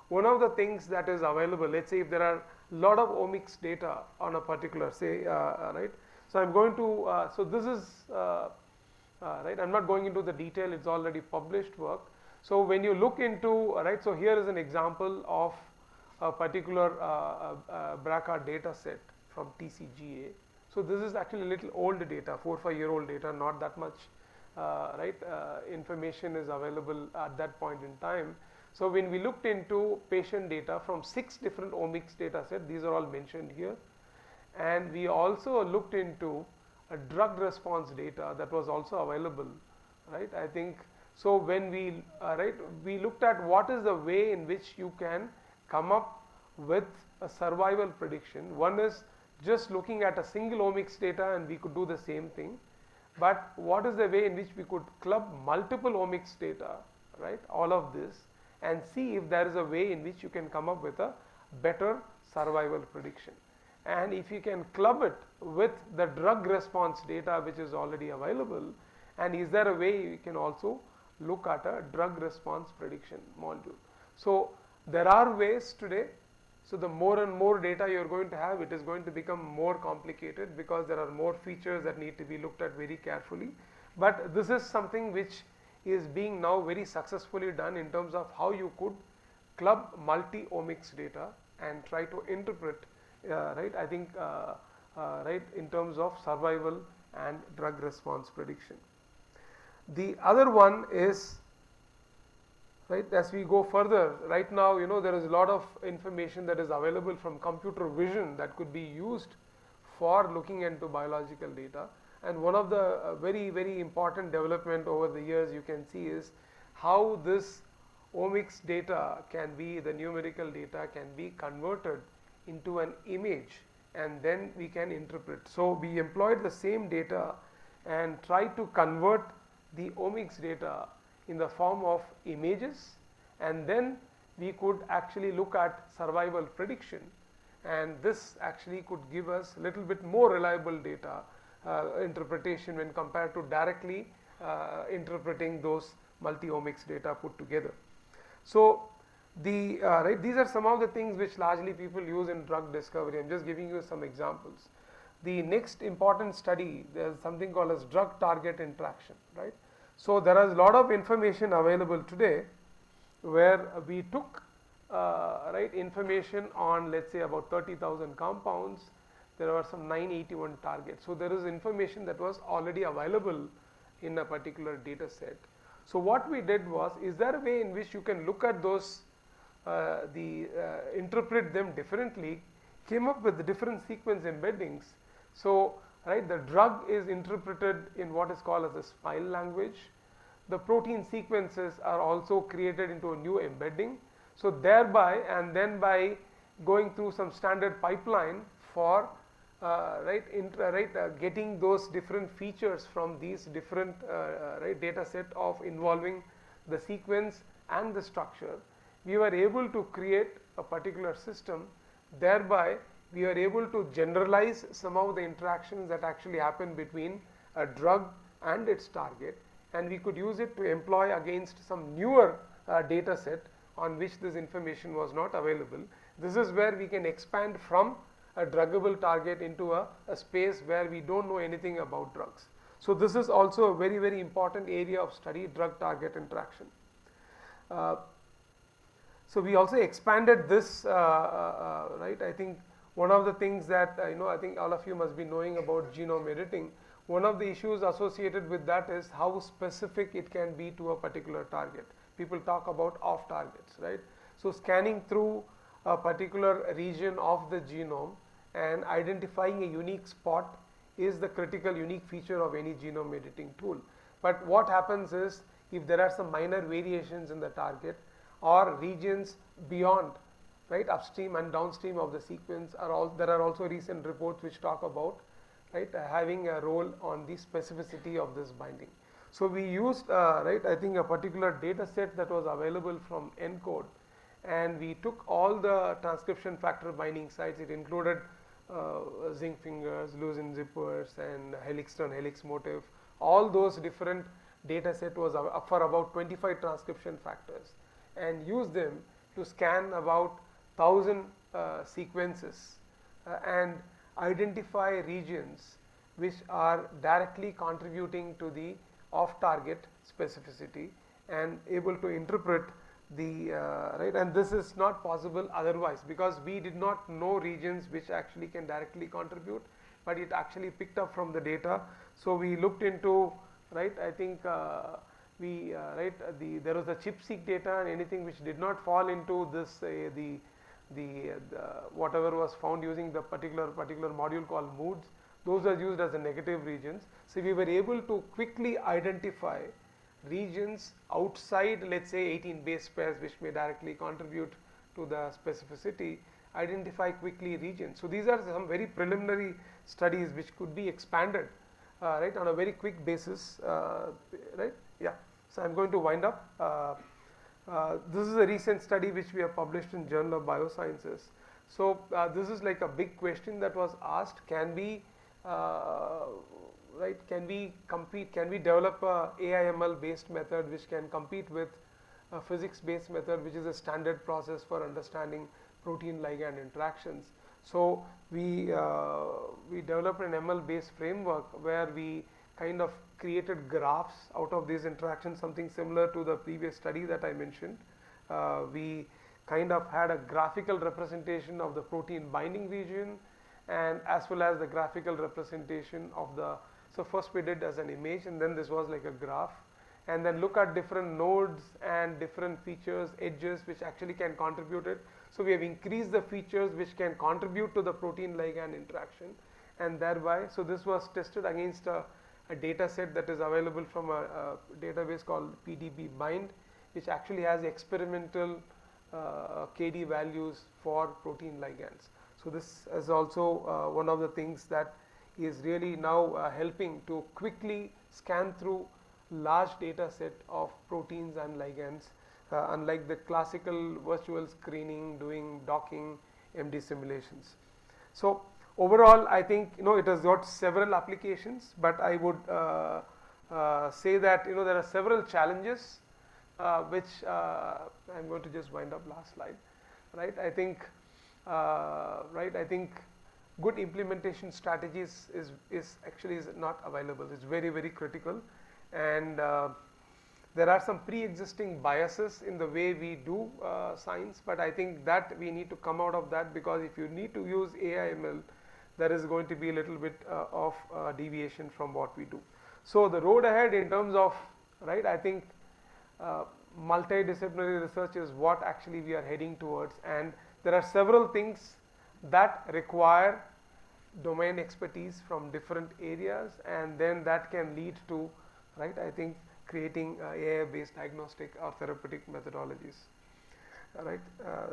One of the things that is available, let's say if there are a lot of omics data on a particular, say, right. So I'm going to, so this is, right, I'm not going into the detail, it's already published work. So when you look into, right, so here is an example of a particular BRCA data set from TCGA. So this is actually a little old data, 4-5-year-old data, not that much, right, information is available at that point in time. So when we looked into patient data from 6 different omics data set, these are all mentioned here, and we also looked into a drug response data that was also available, right. I think so when we right, we looked at what is the way in which you can come up with a survival prediction. One is just looking at a single omics data and we could do the same thing, but what is the way in which we could club multiple omics data, right, all of this, and see if there is a way in which you can come up with a better survival prediction. And if you can club it with the drug response data which is already available, and is there a way you can also look at a drug response prediction module. So there are ways today. So the more and more data you are going to have, it is going to become more complicated because there are more features that need to be looked at very carefully. But this is something which is being now very successfully done in terms of how you could club multi-omics data and try to interpret, right, I think, right, in terms of survival and drug response prediction. The other one is, right, as we go further, right now, you know, there is a lot of information that is available from computer vision that could be used for looking into biological data. And one of the very, very important development over the years you can see is how this omics data can be, the numerical data can be converted into an image and then we can interpret. So we employed the same data and tried to convert the omics data in the form of images, and then we could actually look at survival prediction, and this actually could give us a little bit more reliable data interpretation when compared to directly interpreting those multi-omics data put together. So the right, these are some of the things which largely people use in drug discovery. I am just giving you some examples. The next important study, there is something called as drug target interaction, right. So there is a lot of information available today where we took right, information on, let's say, about 30,000 compounds. There are some 981 targets. So there is information that was already available in a particular data set. So what we did was, is there a way in which you can look at those, interpret them differently, came up with the different sequence embeddings. So, right, the drug is interpreted in what is called as a SMILE language. The protein sequences are also created into a new embedding. So thereby, and then by going through some standard pipeline for getting those different features from these different data set of involving the sequence and the structure, we were able to create a particular system. Thereby we are able to generalize some of the interactions that actually happen between a drug and its target, and we could use it to employ against some newer data set on which this information was not available. This is where we can expand from a druggable target into a space where we don't know anything about drugs. So this is also a very, very important area of study, drug target interaction. So we also expanded this, right. I think one of the things that I think all of you must be knowing about genome editing. One of the issues associated with that is how specific it can be to a particular target. People talk about off targets, right. So scanning through a particular region of the genome and identifying a unique spot is the critical unique feature of any genome editing tool. But what happens is, if there are some minor variations in the target or regions beyond, right, upstream and downstream of the sequence, there are also recent reports which talk about, right, having a role on the specificity of this binding. So we used right, I think a particular data set that was available from ENCODE, and we took all the transcription factor binding sites. It included zinc fingers, leucine zippers, and helix turn, helix motif. All those different data set was for about 25 transcription factors, and used them to scan about 1,000 sequences and identify regions which are directly contributing to the off target specificity and able to interpret the right, and this is not possible otherwise, because we did not know regions which actually can directly contribute, but it actually picked up from the data. So we looked into, right, I think there was the ChIP-seq data, and anything which did not fall into this whatever was found using the particular module called moods, those are used as the negative regions. So we were able to quickly identify regions outside, let's say, 18 base pairs which may directly contribute to the specificity, identify quickly regions. So these are some very preliminary studies which could be expanded right, on a very quick basis, right. Yeah. So I'm going to wind up. This is a recent study which we have published in Journal of Biosciences. So this is like a big question that was asked: can we right, can we compete, can we develop a AIML based method which can compete with a physics based method, which is a standard process for understanding protein ligand interactions. So we developed an ML based framework where we kind of created graphs out of these interactions, something similar to the previous study that I mentioned. We kind of had a graphical representation of the protein binding region, and as well as the graphical representation of the, so first we did as an image, and then this was like a graph, and then look at different nodes and different features, edges which actually can contribute it. So we have increased the features which can contribute to the protein ligand interaction, and thereby, so this was tested against a data set that is available from a database called PDB-Bind, which actually has experimental KD values for protein ligands. So this is also one of the things that is really now helping to quickly scan through large data set of proteins and ligands, unlike the classical virtual screening, doing docking, MD simulations. So overall, I think it has got several applications, but I would say that there are several challenges which I'm going to just wind up last slide, right. I think right, I think good implementation strategies is actually not available. It's very, very critical, and there are some pre-existing biases in the way we do science, but I think that we need to come out of that, because if you need to use AI ML, there is going to be a little bit of deviation from what we do. So the road ahead in terms of, right, I think multidisciplinary research is what actually we are heading towards, and there are several things that require domain expertise from different areas, and then that can lead to, right, I think creating AI based diagnostic or therapeutic methodologies. All right,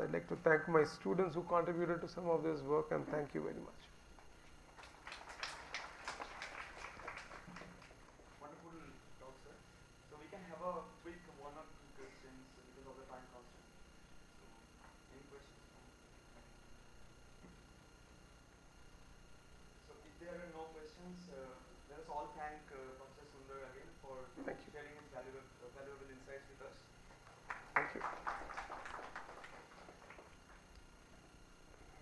I'd like to thank my students who contributed to some of this work, and thank you very much. Wonderful talk, sir. So we can have a quick one or two questions because of the time constraint. So, any questions? So if there are no questions, let us all thank Professor Sundar again for Thank you. sharing his valuable insights with us. Thank you. We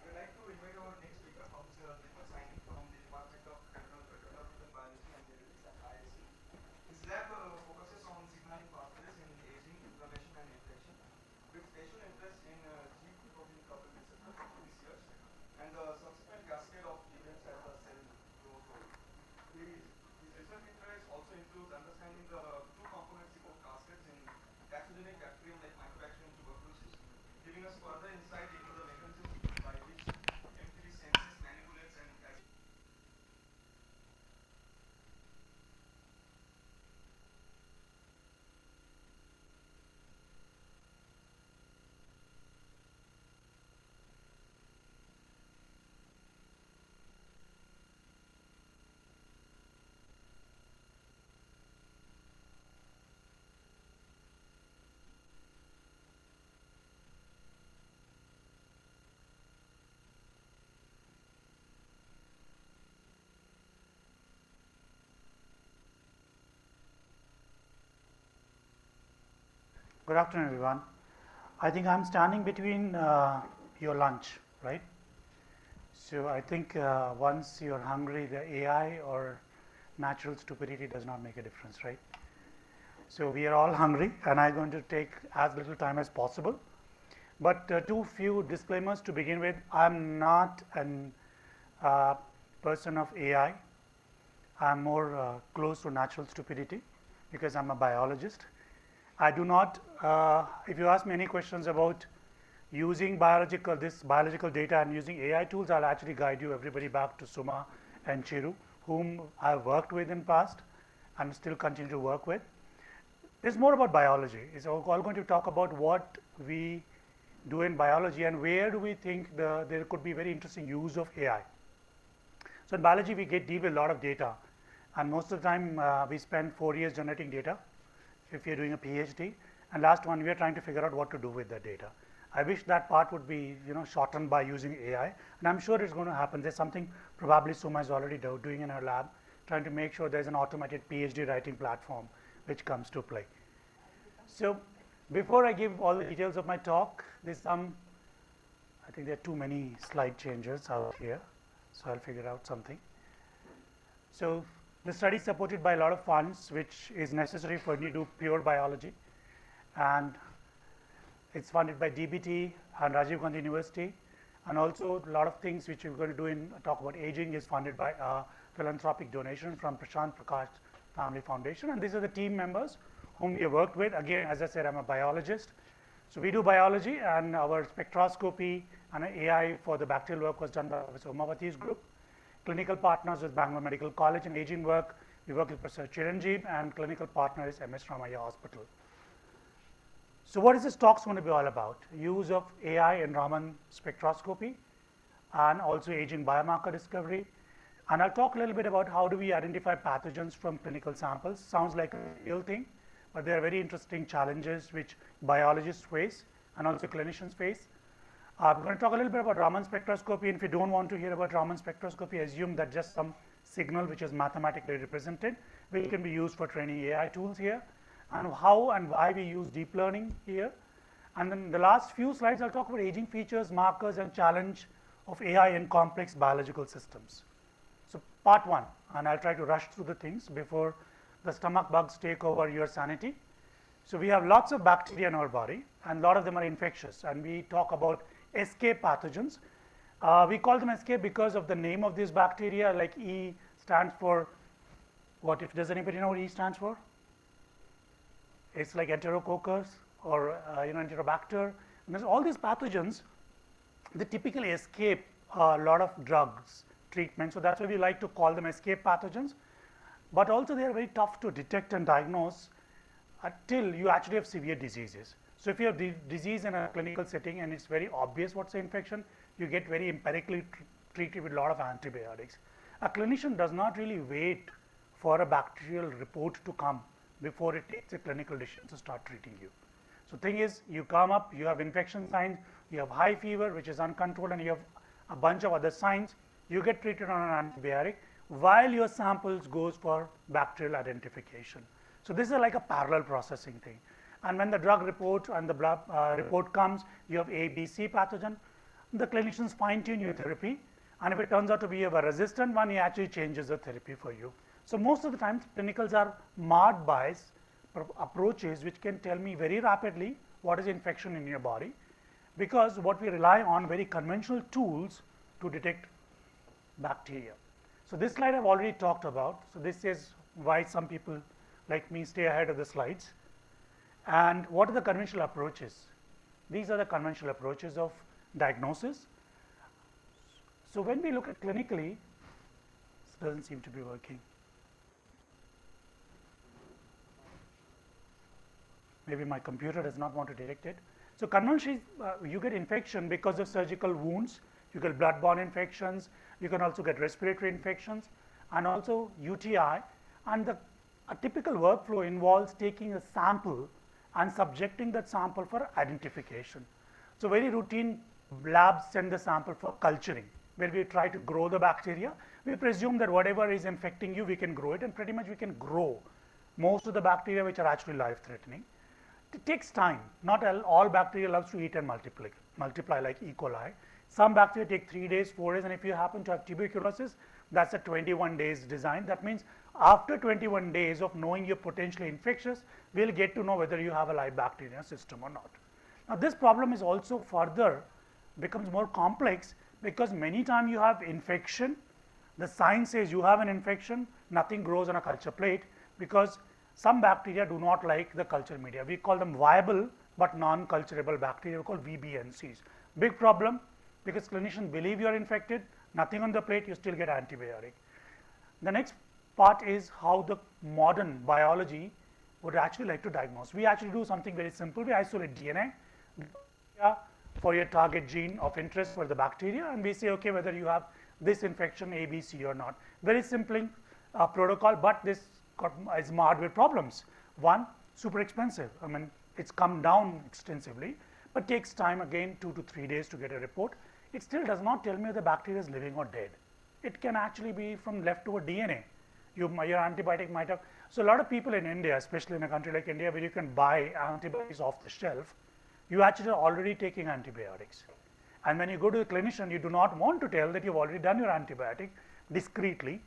would like to invite our next speaker, Professor Deepak Saini from the Department of Developmental Biology and Genetics at IISc. His lab focuses on signaling pathways in aging, inflammation, and infection, with special interest in G protein coupled research and the subsequent cascade of events as the cell grows old. His research interest also includes understanding the two-component support cascades in pathogenic bacterium like Mycobacterium tuberculosis, giving us further insight into the mechanisms by which MTB senses, manipulates, and Good afternoon, everyone. I think I'm standing between your lunch, right? So I think once you're hungry, the AI or natural stupidity does not make a difference, right? So we are all hungry, and I'm going to take as little time as possible. But too few disclaimers to begin with. I'm not an person of AI. I'm more close to natural stupidity because I'm a biologist. I do not, if you ask me any questions about using biological data and using AI tools, I'll actually guide you everybody back to Suma and Chiru, whom I've worked with in past and still continue to work with. It's more about biology. It's all going to talk about what we do in biology and where do we think there could be very interesting use of AI. So in biology, we deal with a lot of data, and most of the time we spend 4 years generating data if you're doing a PhD, and last 1 year trying to figure out what to do with that data. I wish that part would be shortened by using AI, and I'm sure it's going to happen. There's something probably Suma is already doing in her lab, trying to make sure there's an automated PhD writing platform which comes to play. So before I give all the details of my talk, there's some, I think there are too many slide changes out here, so I'll figure out something. So the study is supported by a lot of funds, which is necessary for you to do pure biology, and it's funded by DBT and Rajiv Gandhi University, and also a lot of things which we're going to do in talk about aging is funded by philanthropic donation from Prashant Prakash Family Foundation, and these are the team members whom we have worked with. Again, as I said, I'm a biologist, so we do biology, and our spectroscopy and AI for the bacterial work was done by Professor Umavati's group. Clinical partners with Bangalore Medical College, and aging work, we work with Professor Chiranjeev, and clinical partner is MS Ramaiah Hospital. So what is this talk going to be all about? Use of AI in Raman spectroscopy and also aging biomarker discovery. And I'll talk a little bit about how do we identify pathogens from clinical samples. Sounds like a real thing, but there are very interesting challenges which biologists face and also clinicians face. We're going to talk a little bit about Raman spectroscopy, and if you don't want to hear about Raman spectroscopy, assume that just some signal which is mathematically represented, which can be used for training AI tools here, and how and why we use deep learning here. And then the last few slides, I'll talk about aging features, markers, and challenge of AI in complex biological systems. So part 1, and I'll try to rush through the things before the stomach bugs take over your sanity. So we have lots of bacteria in our body, and a lot of them are infectious, and we talk about escape pathogens. We call them escape because of the name of this bacteria, like E stands for what? If does anybody know what E stands for? It's like Enterococcus or Enterobacter. And there's all these pathogens. They typically escape a lot of drugs treatment, so that's why we like to call them escape pathogens. But also they are very tough to detect and diagnose until you actually have severe diseases. So if you have disease in a clinical setting and it's very obvious what's the infection, you get very empirically treated with a lot of antibiotics. A clinician does not really wait for a bacterial report to come before it takes a clinical decision to start treating you. So thing is, you come up, you have infection signs, you have high fever which is uncontrolled, and you have a bunch of other signs, you get treated on an antibiotic while your samples goes for bacterial identification. So this is like a parallel processing thing. And when the drug report and the blood report comes, you have A, B, C pathogen, the clinicians fine tune your therapy, and if it turns out to be a resistant one, he actually changes the therapy for you. So most of the times clinicals are marred by approaches which can tell me very rapidly what is infection in your body, because what we rely on very conventional tools to detect bacteria. So this slide I've already talked about. So this is why some people like me stay ahead of the slides. And what are the conventional approaches? These are the conventional approaches of diagnosis. So when we look at clinically, this doesn't seem to be working. Maybe my computer does not want to detect it. So conventionally, you get infection because of surgical wounds, you get blood-borne infections, you can also get respiratory infections, and also UTI. And a typical workflow involves taking a sample and subjecting that sample for identification. So very routine labs send the sample for culturing, where we try to grow the bacteria. We presume that whatever is infecting you, we can grow it, and pretty much we can grow most of the bacteria which are actually life-threatening. It takes time. Not all bacteria loves to eat and multiply like E. coli. Some bacteria take 3 days, 4 days, and if you happen to have tuberculosis, that's a 21 days design. That means after 21 days of knowing you're potentially infectious, we'll get to know whether you have a live bacteria in your system or not. Now this problem is also further becomes more complex, because many times you have infection, the sign says you have an infection, nothing grows on a culture plate, because some bacteria do not like the culture media. We call them viable but non-culturable bacteria, called VBNCs. Big problem, because clinicians believe you are infected, nothing on the plate, you still get antibiotic. The next part is how the modern biology would actually like to diagnose. We actually do something very simple. We isolate DNA for your target gene of interest for the bacteria, and we say, okay, whether you have this infection A, B, C or not. Very simple protocol, but this is marred with problems. One, super expensive. I mean, it's come down extensively, but takes time, again 2 to 3 days to get a report. It still does not tell me the bacteria is living or dead. It can actually be from leftover DNA. Your antibiotic might have. So a lot of people in India, especially in a country like India, where you can buy antibiotics off the shelf, you actually are already taking antibiotics. And when you go to the clinician, you do not want to tell that you've already done your antibiotic discreetly,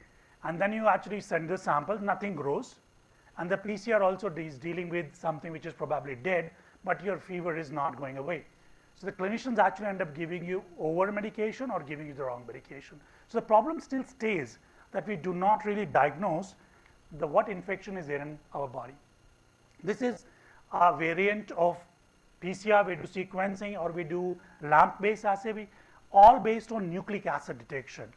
and then you actually send the samples, nothing grows, and the PCR also is dealing with something which is probably dead, but your fever is not going away. So the clinicians actually end up giving you over medication or giving you the wrong medication. So the problem still stays that we do not really diagnose what infection is there in our body. This is a variant of PCR. We do sequencing or we do LAMP-based assay, all based on nucleic acid detection.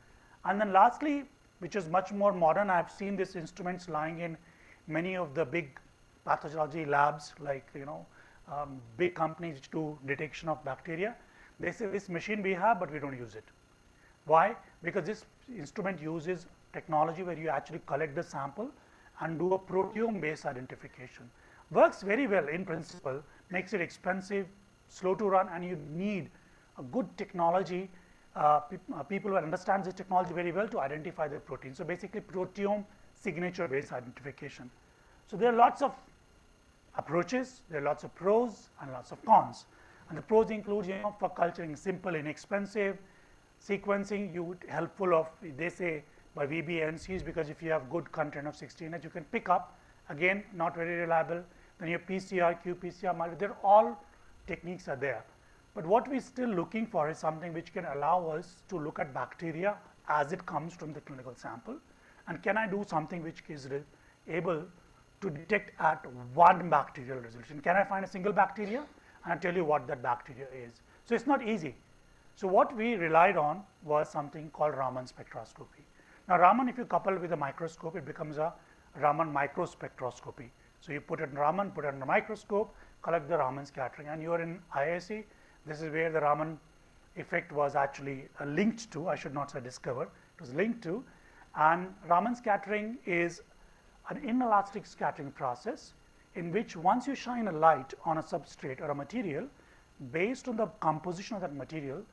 And then lastly, which is much more modern, I've seen these instruments lying in many of the big pathology labs, like big companies which do detection of bacteria. They say this machine we have, but we don't use it. Why? Because this instrument uses technology where you actually collect the sample and do a proteome-based identification. Works very well in principle, makes it expensive, slow to run, and you need a good technology, people who understand this technology very well to identify the protein. So basically proteome signature-based identification. So there are lots of approaches, there are lots of pros and lots of cons. And the pros include, for culturing, simple, inexpensive, sequencing, helpful of, they say, by VBNCs, because if you have good content of 16H, you can pick up, again, not very reliable. then your PCR, qPCR, they're all techniques are there. But what we're still looking for is something which can allow us to look at bacteria as it comes from the clinical sample, and can I do something which is able to detect at one bacterial resolution? Can I find a single bacteria and I'll tell you what that bacteria is? So it's not easy. So what we relied on was something called Raman spectroscopy. Now Raman, if you couple with a microscope, it becomes a Raman microspectroscopy. So you put it in Raman, put it in a microscope, collect the Raman scattering, and you are in IISc. This is where the Raman effect was actually linked to, I should not say discovered, it was linked to. And Raman scattering is an inelastic scattering process in which once you shine a light on a substrate or a material, based on the composition of that material,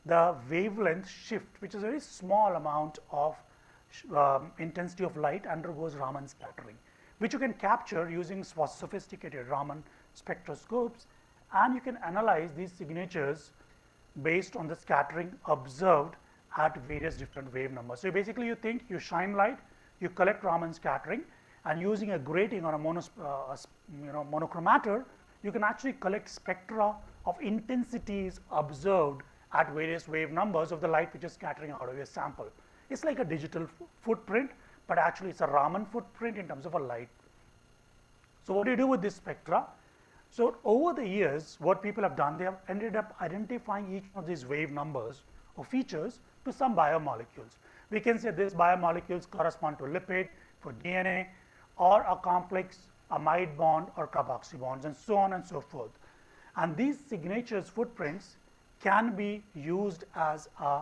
the wavelength shift, which is a very small amount of intensity of light, undergoes Raman scattering, which you can capture using sophisticated Raman spectroscopes, and you can analyze these signatures based on the scattering observed at various different wave numbers. So basically you think you shine light, you collect Raman scattering, and using a grating or a monochromator, you can actually collect spectra of intensities observed at various wave numbers of the light which is scattering out of your sample. It's like a digital footprint, but actually it's a Raman footprint in terms of a light. So what do you do with this spectra? So over the years, what people have done, they have ended up identifying each of these wave numbers or features to some biomolecules. We can say these biomolecules correspond to lipid for DNA, or a complex amide bond or carboxy bonds, and so on and so forth. And these signatures, footprints, can be used as a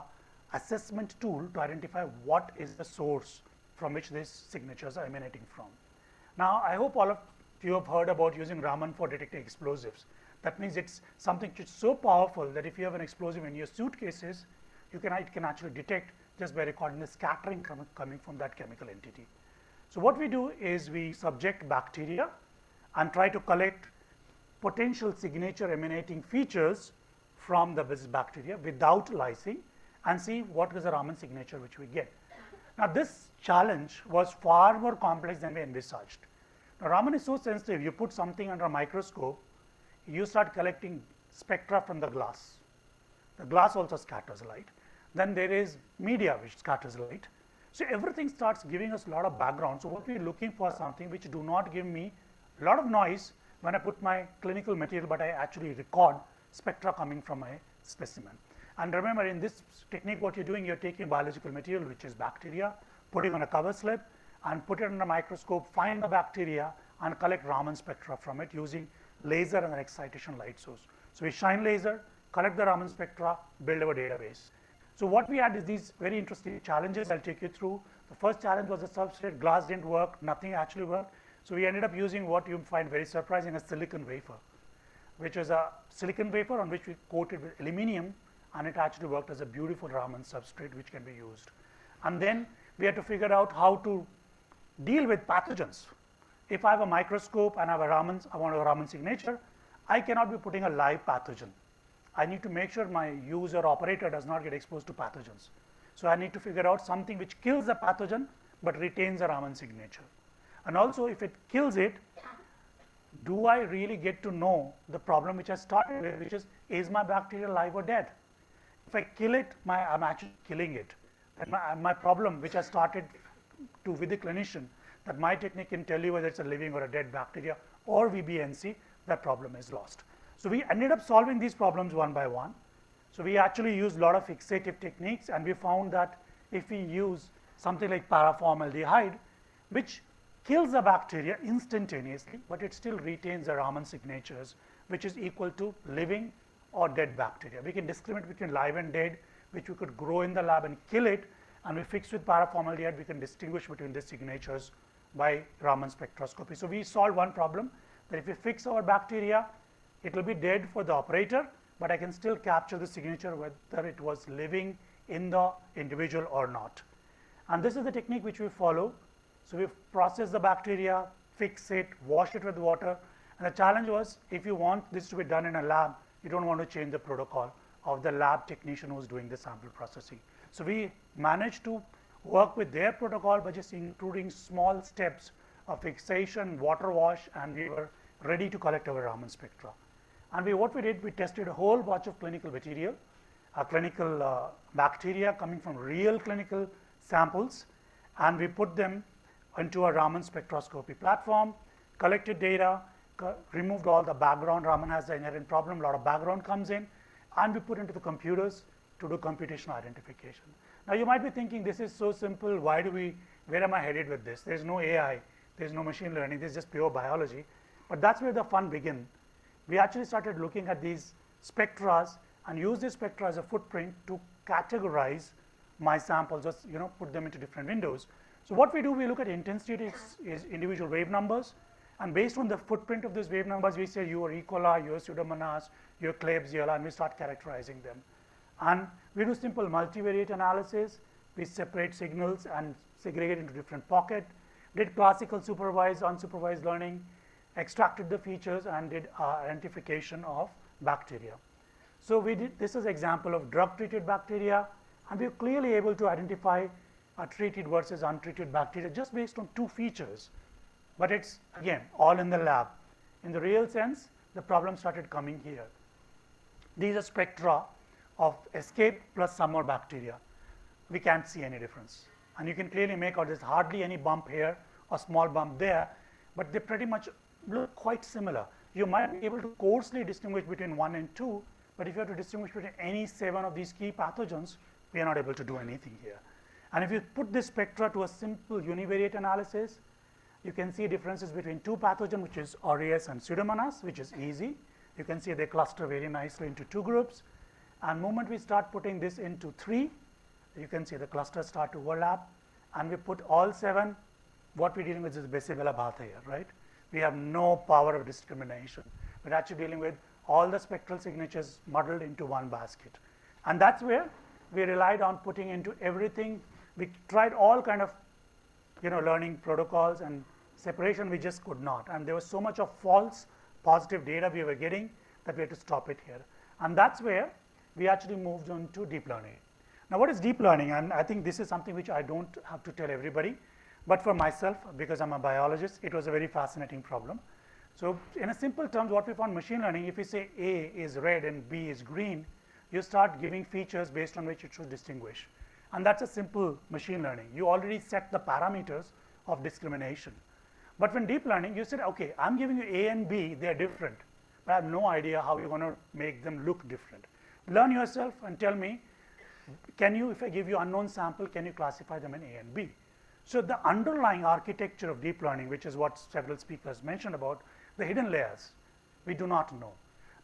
assessment tool to identify what is the source from which these signatures are emanating from. Now, I hope all of you have heard about using Raman for detecting explosives. That means it's something which is so powerful that if you have an explosive in your suitcases, it can actually detect just by recording the scattering coming from that chemical entity. So what we do is we subject bacteria and try to collect potential signature emanating features from this bacteria without lysing, and see what is the Raman signature which we get. Now this challenge was far more complex than we envisaged. Now Raman is so sensitive, you put something under a microscope, you start collecting spectra from the glass. The glass also scatters light. Then there is media which scatters light. So everything starts giving us a lot of background. So what we are looking for is something which do not give me a lot of noise when I put my clinical material, but I actually record spectra coming from my specimen. And remember, in this technique, what you're doing, you're taking biological material, which is bacteria, putting on a cover slip, and put it under a microscope, find the bacteria, and collect Raman spectra from it using laser and an excitation light source. So we shine laser, collect the Raman spectra, build our database. So what we had is these very interesting challenges I'll take you through. The first challenge was the substrate, glass didn't work, nothing actually worked. So we ended up using what you find very surprising, a silicon wafer, which is a silicon wafer on which we coated with aluminum, and it actually worked as a beautiful Raman substrate which can be used. And then we had to figure out how to deal with pathogens. If I have a microscope and I want a Raman signature, I cannot be putting a live pathogen. I need to make sure my user operator does not get exposed to pathogens. So I need to figure out something which kills the pathogen but retains a Raman signature. And also, if it kills it, do I really get to know the problem which I started with, which is my bacteria alive or dead? If I kill it, I'm actually killing it. That my problem which I started to with the clinician, that my technique can tell you whether it's a living or a dead bacteria or VBNC, that problem is lost. So we ended up solving these problems one by one. So we actually used a lot of fixative techniques, and we found that if we use something like paraformaldehyde, which kills the bacteria instantaneously, but it still retains the Raman signatures, which is equal to living or dead bacteria. We can discriminate between live and dead, which we could grow in the lab and kill it, and we fix with paraformaldehyde, we can distinguish between these signatures by Raman spectroscopy. So we solved one problem, that if we fix our bacteria, it will be dead for the operator, but I can still capture the signature whether it was living in the individual or not. And this is the technique which we follow. So we process the bacteria, fix it, wash it with water. And the challenge was, if you want this to be done in a lab, you don't want to change the protocol of the lab technician who's doing the sample processing. So we managed to work with their protocol by just including small steps of fixation, water wash, and we were ready to collect our Raman spectra. And what we did, we tested a whole bunch of clinical material, clinical bacteria coming from real clinical samples, and we put them into a Raman spectroscopy platform, collected data, removed all the background. Raman has the inherent problem, a lot of background comes in, and we put into the computers to do computational identification. Now, you might be thinking, this is so simple, where am I headed with this? There is no AI, there is no machine learning, this is just pure biology. But that's where the fun began. We actually started looking at these spectra and use this spectra as a footprint to categorize my samples, just put them into different windows. So what we do, we look at intensity is individual wave numbers, and based on the footprint of these wave numbers, we say you are E. coli, you are Pseudomonas, you are Klebsiella, and we start characterizing them. And we do simple multivariate analysis. We separate signals and segregate into different pockets, did classical supervised, unsupervised learning, extracted the features, and did identification of bacteria. So we did, this is an example of drug-treated bacteria, and we are clearly able to identify treated versus untreated bacteria just based on 2 features. But it's, again, all in the lab. In the real sense, the problem started coming here. These are spectra of escape plus some more bacteria. We can't see any difference. And you can clearly make out there's hardly any bump here or small bump there, but they pretty much look quite similar. You might be able to coarsely distinguish between 1 and 2, but if you have to distinguish between any 7 of these key pathogens, we are not able to do anything here. And if you put this spectra to a simple univariate analysis, you can see differences between 2 pathogens, which is Aureus and Pseudomonas, which is easy. You can see they cluster very nicely into 2 groups. And the moment we start putting this into 3, you can see the clusters start to overlap. And we put all 7, what we're dealing with is Bacillella batha here, right? We have no power of discrimination. We're actually dealing with all the spectral signatures muddled into one basket. And that's where we relied on putting into everything. We tried all kind of learning protocols and separation, we just could not. And there was so much of false positive data we were getting that we had to stop it here. And that's where we actually moved on to deep learning. Now, what is deep learning? And I think this is something which I don't have to tell everybody, but for myself, because I'm a biologist, it was a very fascinating problem. So in a simple terms, what we found machine learning, if we say A is red and B is green, you start giving features based on which it should distinguish. And that's a simple machine learning. You already set the parameters of discrimination. But when deep learning, you said, okay, I'm giving you A and B, they're different, but I have no idea how you're going to make them look different. Learn yourself and tell me, can you, if I give you unknown sample, can you classify them in A and B? So the underlying architecture of deep learning, which is what several speakers mentioned about, the hidden layers, we do not know.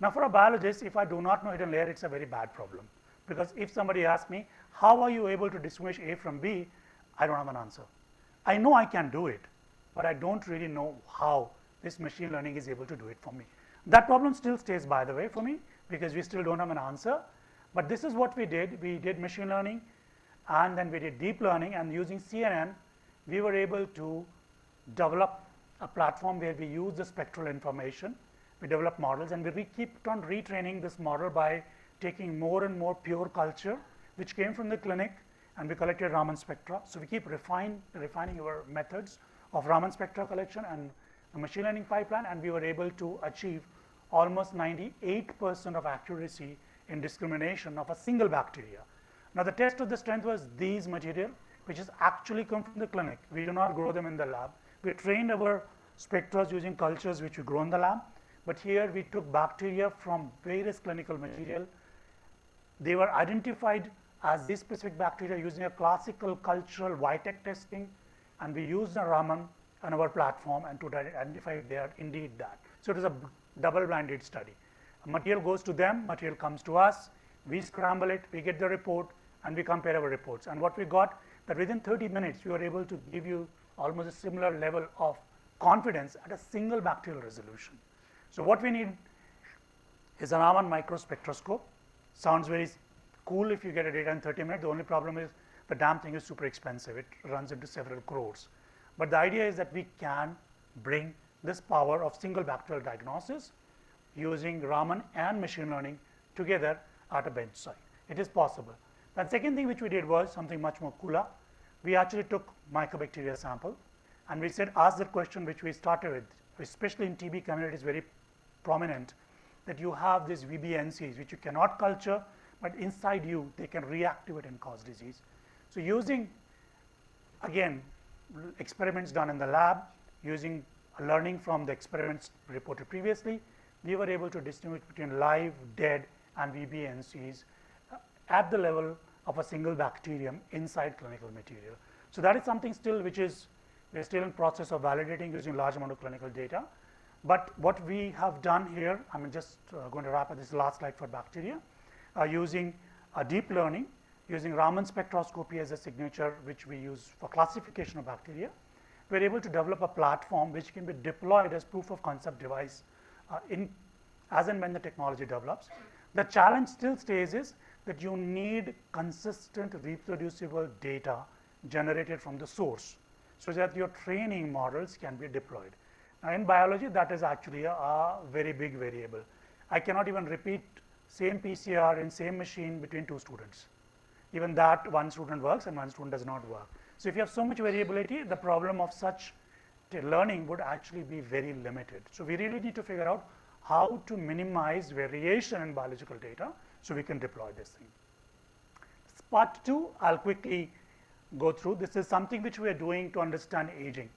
Now for a biologist, if I do not know hidden layer, it's a very bad problem. Because if somebody asks me, how are you able to distinguish A from B? I don't have an answer. I know I can do it, but I don't really know how this machine learning is able to do it for me. That problem still stays, by the way, for me, because we still don't have an answer. But this is what we did. We did machine learning, and then we did deep learning, and using CNN, we were able to develop a platform where we use the spectral information. We develop models, and we keep on retraining this model by taking more and more pure culture, which came from the clinic, and we collected Raman spectra. So we keep refining our methods of Raman spectra collection and the machine learning pipeline, and we were able to achieve almost 98% of accuracy in discrimination of a single bacteria. Now the test of the strength was these material, which is actually come from the clinic. We do not grow them in the lab. We trained our spectra using cultures which we grow in the lab, but here we took bacteria from various clinical material. They were identified as this specific bacteria using a classical cultural Vitek testing, and we used the Raman on our platform and to identify if they are indeed that. So it is a double-blinded study. Material goes to them, material comes to us, we scramble it, we get the report, and we compare our reports. And what we got, that within 30 minutes, we were able to give you almost a similar level of confidence at a single bacterial resolution. So what we need is a Raman microspectroscope. Sounds very cool if you get a data in 30 minutes. The only problem is the damn thing is super expensive. It runs into several crores. But the idea is that we can bring this power of single bacterial diagnosis using Raman and machine learning together at a bench site. It is possible. The second thing which we did was something much more cooler. We actually took mycobacteria sample, and we said, ask the question which we started with, especially in TB community is very prominent, that you have these VBNCs which you cannot culture, but inside you they can reactivate and cause disease. So using, again, experiments done in the lab, using learning from the experiments reported previously, we were able to distinguish between live, dead and VBNCs at the level of a single bacterium inside clinical material. So that is something still which is, we are still in process of validating using large amount of clinical data. But what we have done here, I'm just going to wrap up this last slide for bacteria, using deep learning, using Raman spectroscopy as a signature which we use for classification of bacteria. We are able to develop a platform which can be deployed as proof of concept device as and when the technology develops. The challenge still stays is that you need consistent reproducible data generated from the source so that your training models can be deployed. Now, in biology, that is actually a very big variable. I cannot even repeat same PCR in same machine between two students. Even that one student works and one student does not work. So if you have so much variability, the problem of such learning would actually be very limited. So we really need to figure out how to minimize variation in biological data so we can deploy this thing. Part 2, I'll quickly go through. This is something which we are doing to understand aging.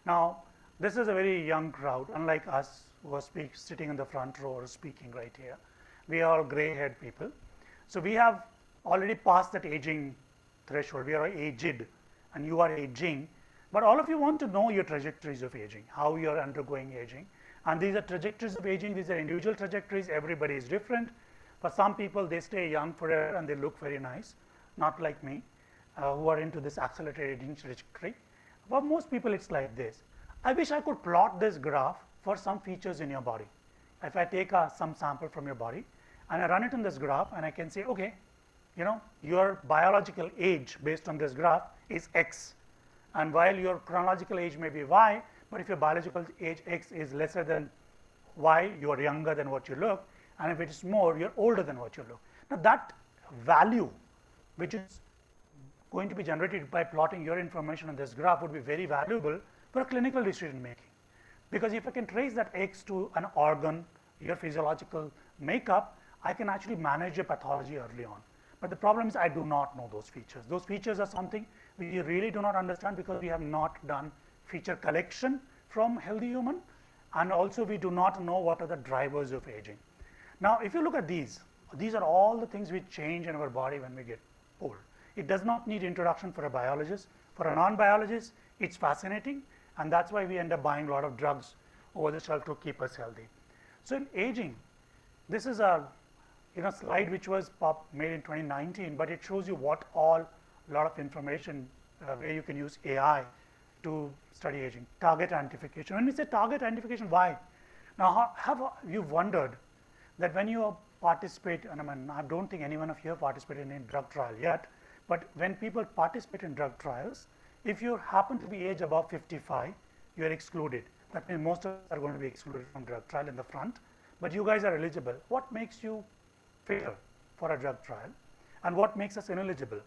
Now, this is a very young crowd, unlike us who are sitting in the front row or speaking right here. We are all gray-haired people. So we have already passed that aging threshold. We are aged and you are aging. But all of you want to know your trajectories of aging, how you are undergoing aging. And these are trajectories of aging. These are individual trajectories. Everybody is different. For some people, they stay young forever and they look very nice, not like me, who are into this accelerated aging trajectory. For most people, it's like this. I wish I could plot this graph for some features in your body. If I take some sample from your body and I run it in this graph and I can say, okay, you know, your biological age based on this graph is X. And while your chronological age may be Y, but if your biological age X is lesser than Y, you are younger than what you look. And if it is more, you're older than what you look. Now that value, which is going to be generated by plotting your information on this graph, would be very valuable for clinical decision making. Because if I can trace that X to an organ, your physiological makeup, I can actually manage your pathology early on. But the problem is I do not know those features. Those features are something we really do not understand because we have not done feature collection from healthy human, and also we do not know what are the drivers of aging. Now, if you look at these are all the things which change in our body when we get old. It does not need introduction for a biologist. For a non-biologist, it's fascinating, and that's why we end up buying a lot of drugs over the shelf to keep us healthy. So in aging, this is a slide which was made in 2019, but it shows you what all lot of information where you can use AI to study aging. Target identification. When we say target identification, why? Now, have you wondered that when you participate, and I don't think anyone of you have participated in a drug trial yet, but when people participate in drug trials, if you happen to be age above 55, you are excluded. That means most of us are going to be excluded from drug trial in the front, but you guys are eligible. What makes you fail for a drug trial, and what makes us ineligible?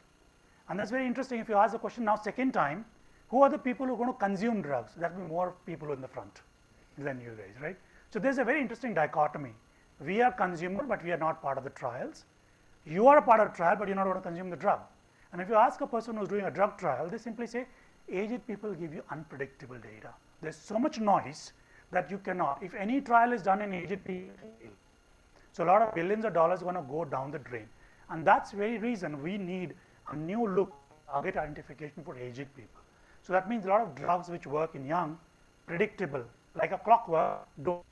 And that's very interesting. If you ask the question now second time, who are the people who are going to consume drugs? That will be more people in the front than you guys, right? So there's a very interesting dichotomy. We are consumer, but we are not part of the trials. You are a part of the trial, but you're not going to consume the drug. And if you ask a person who's doing a drug trial, they simply say, aged people give you unpredictable data. There's so much noise that you cannot. If any trial is done in aged people, so a lot of billions of dollars are going to go down the drain. And that's the very reason we need a new look target identification for aged people. So that means a lot of drugs which work in young, predictable, like a clockwork, don't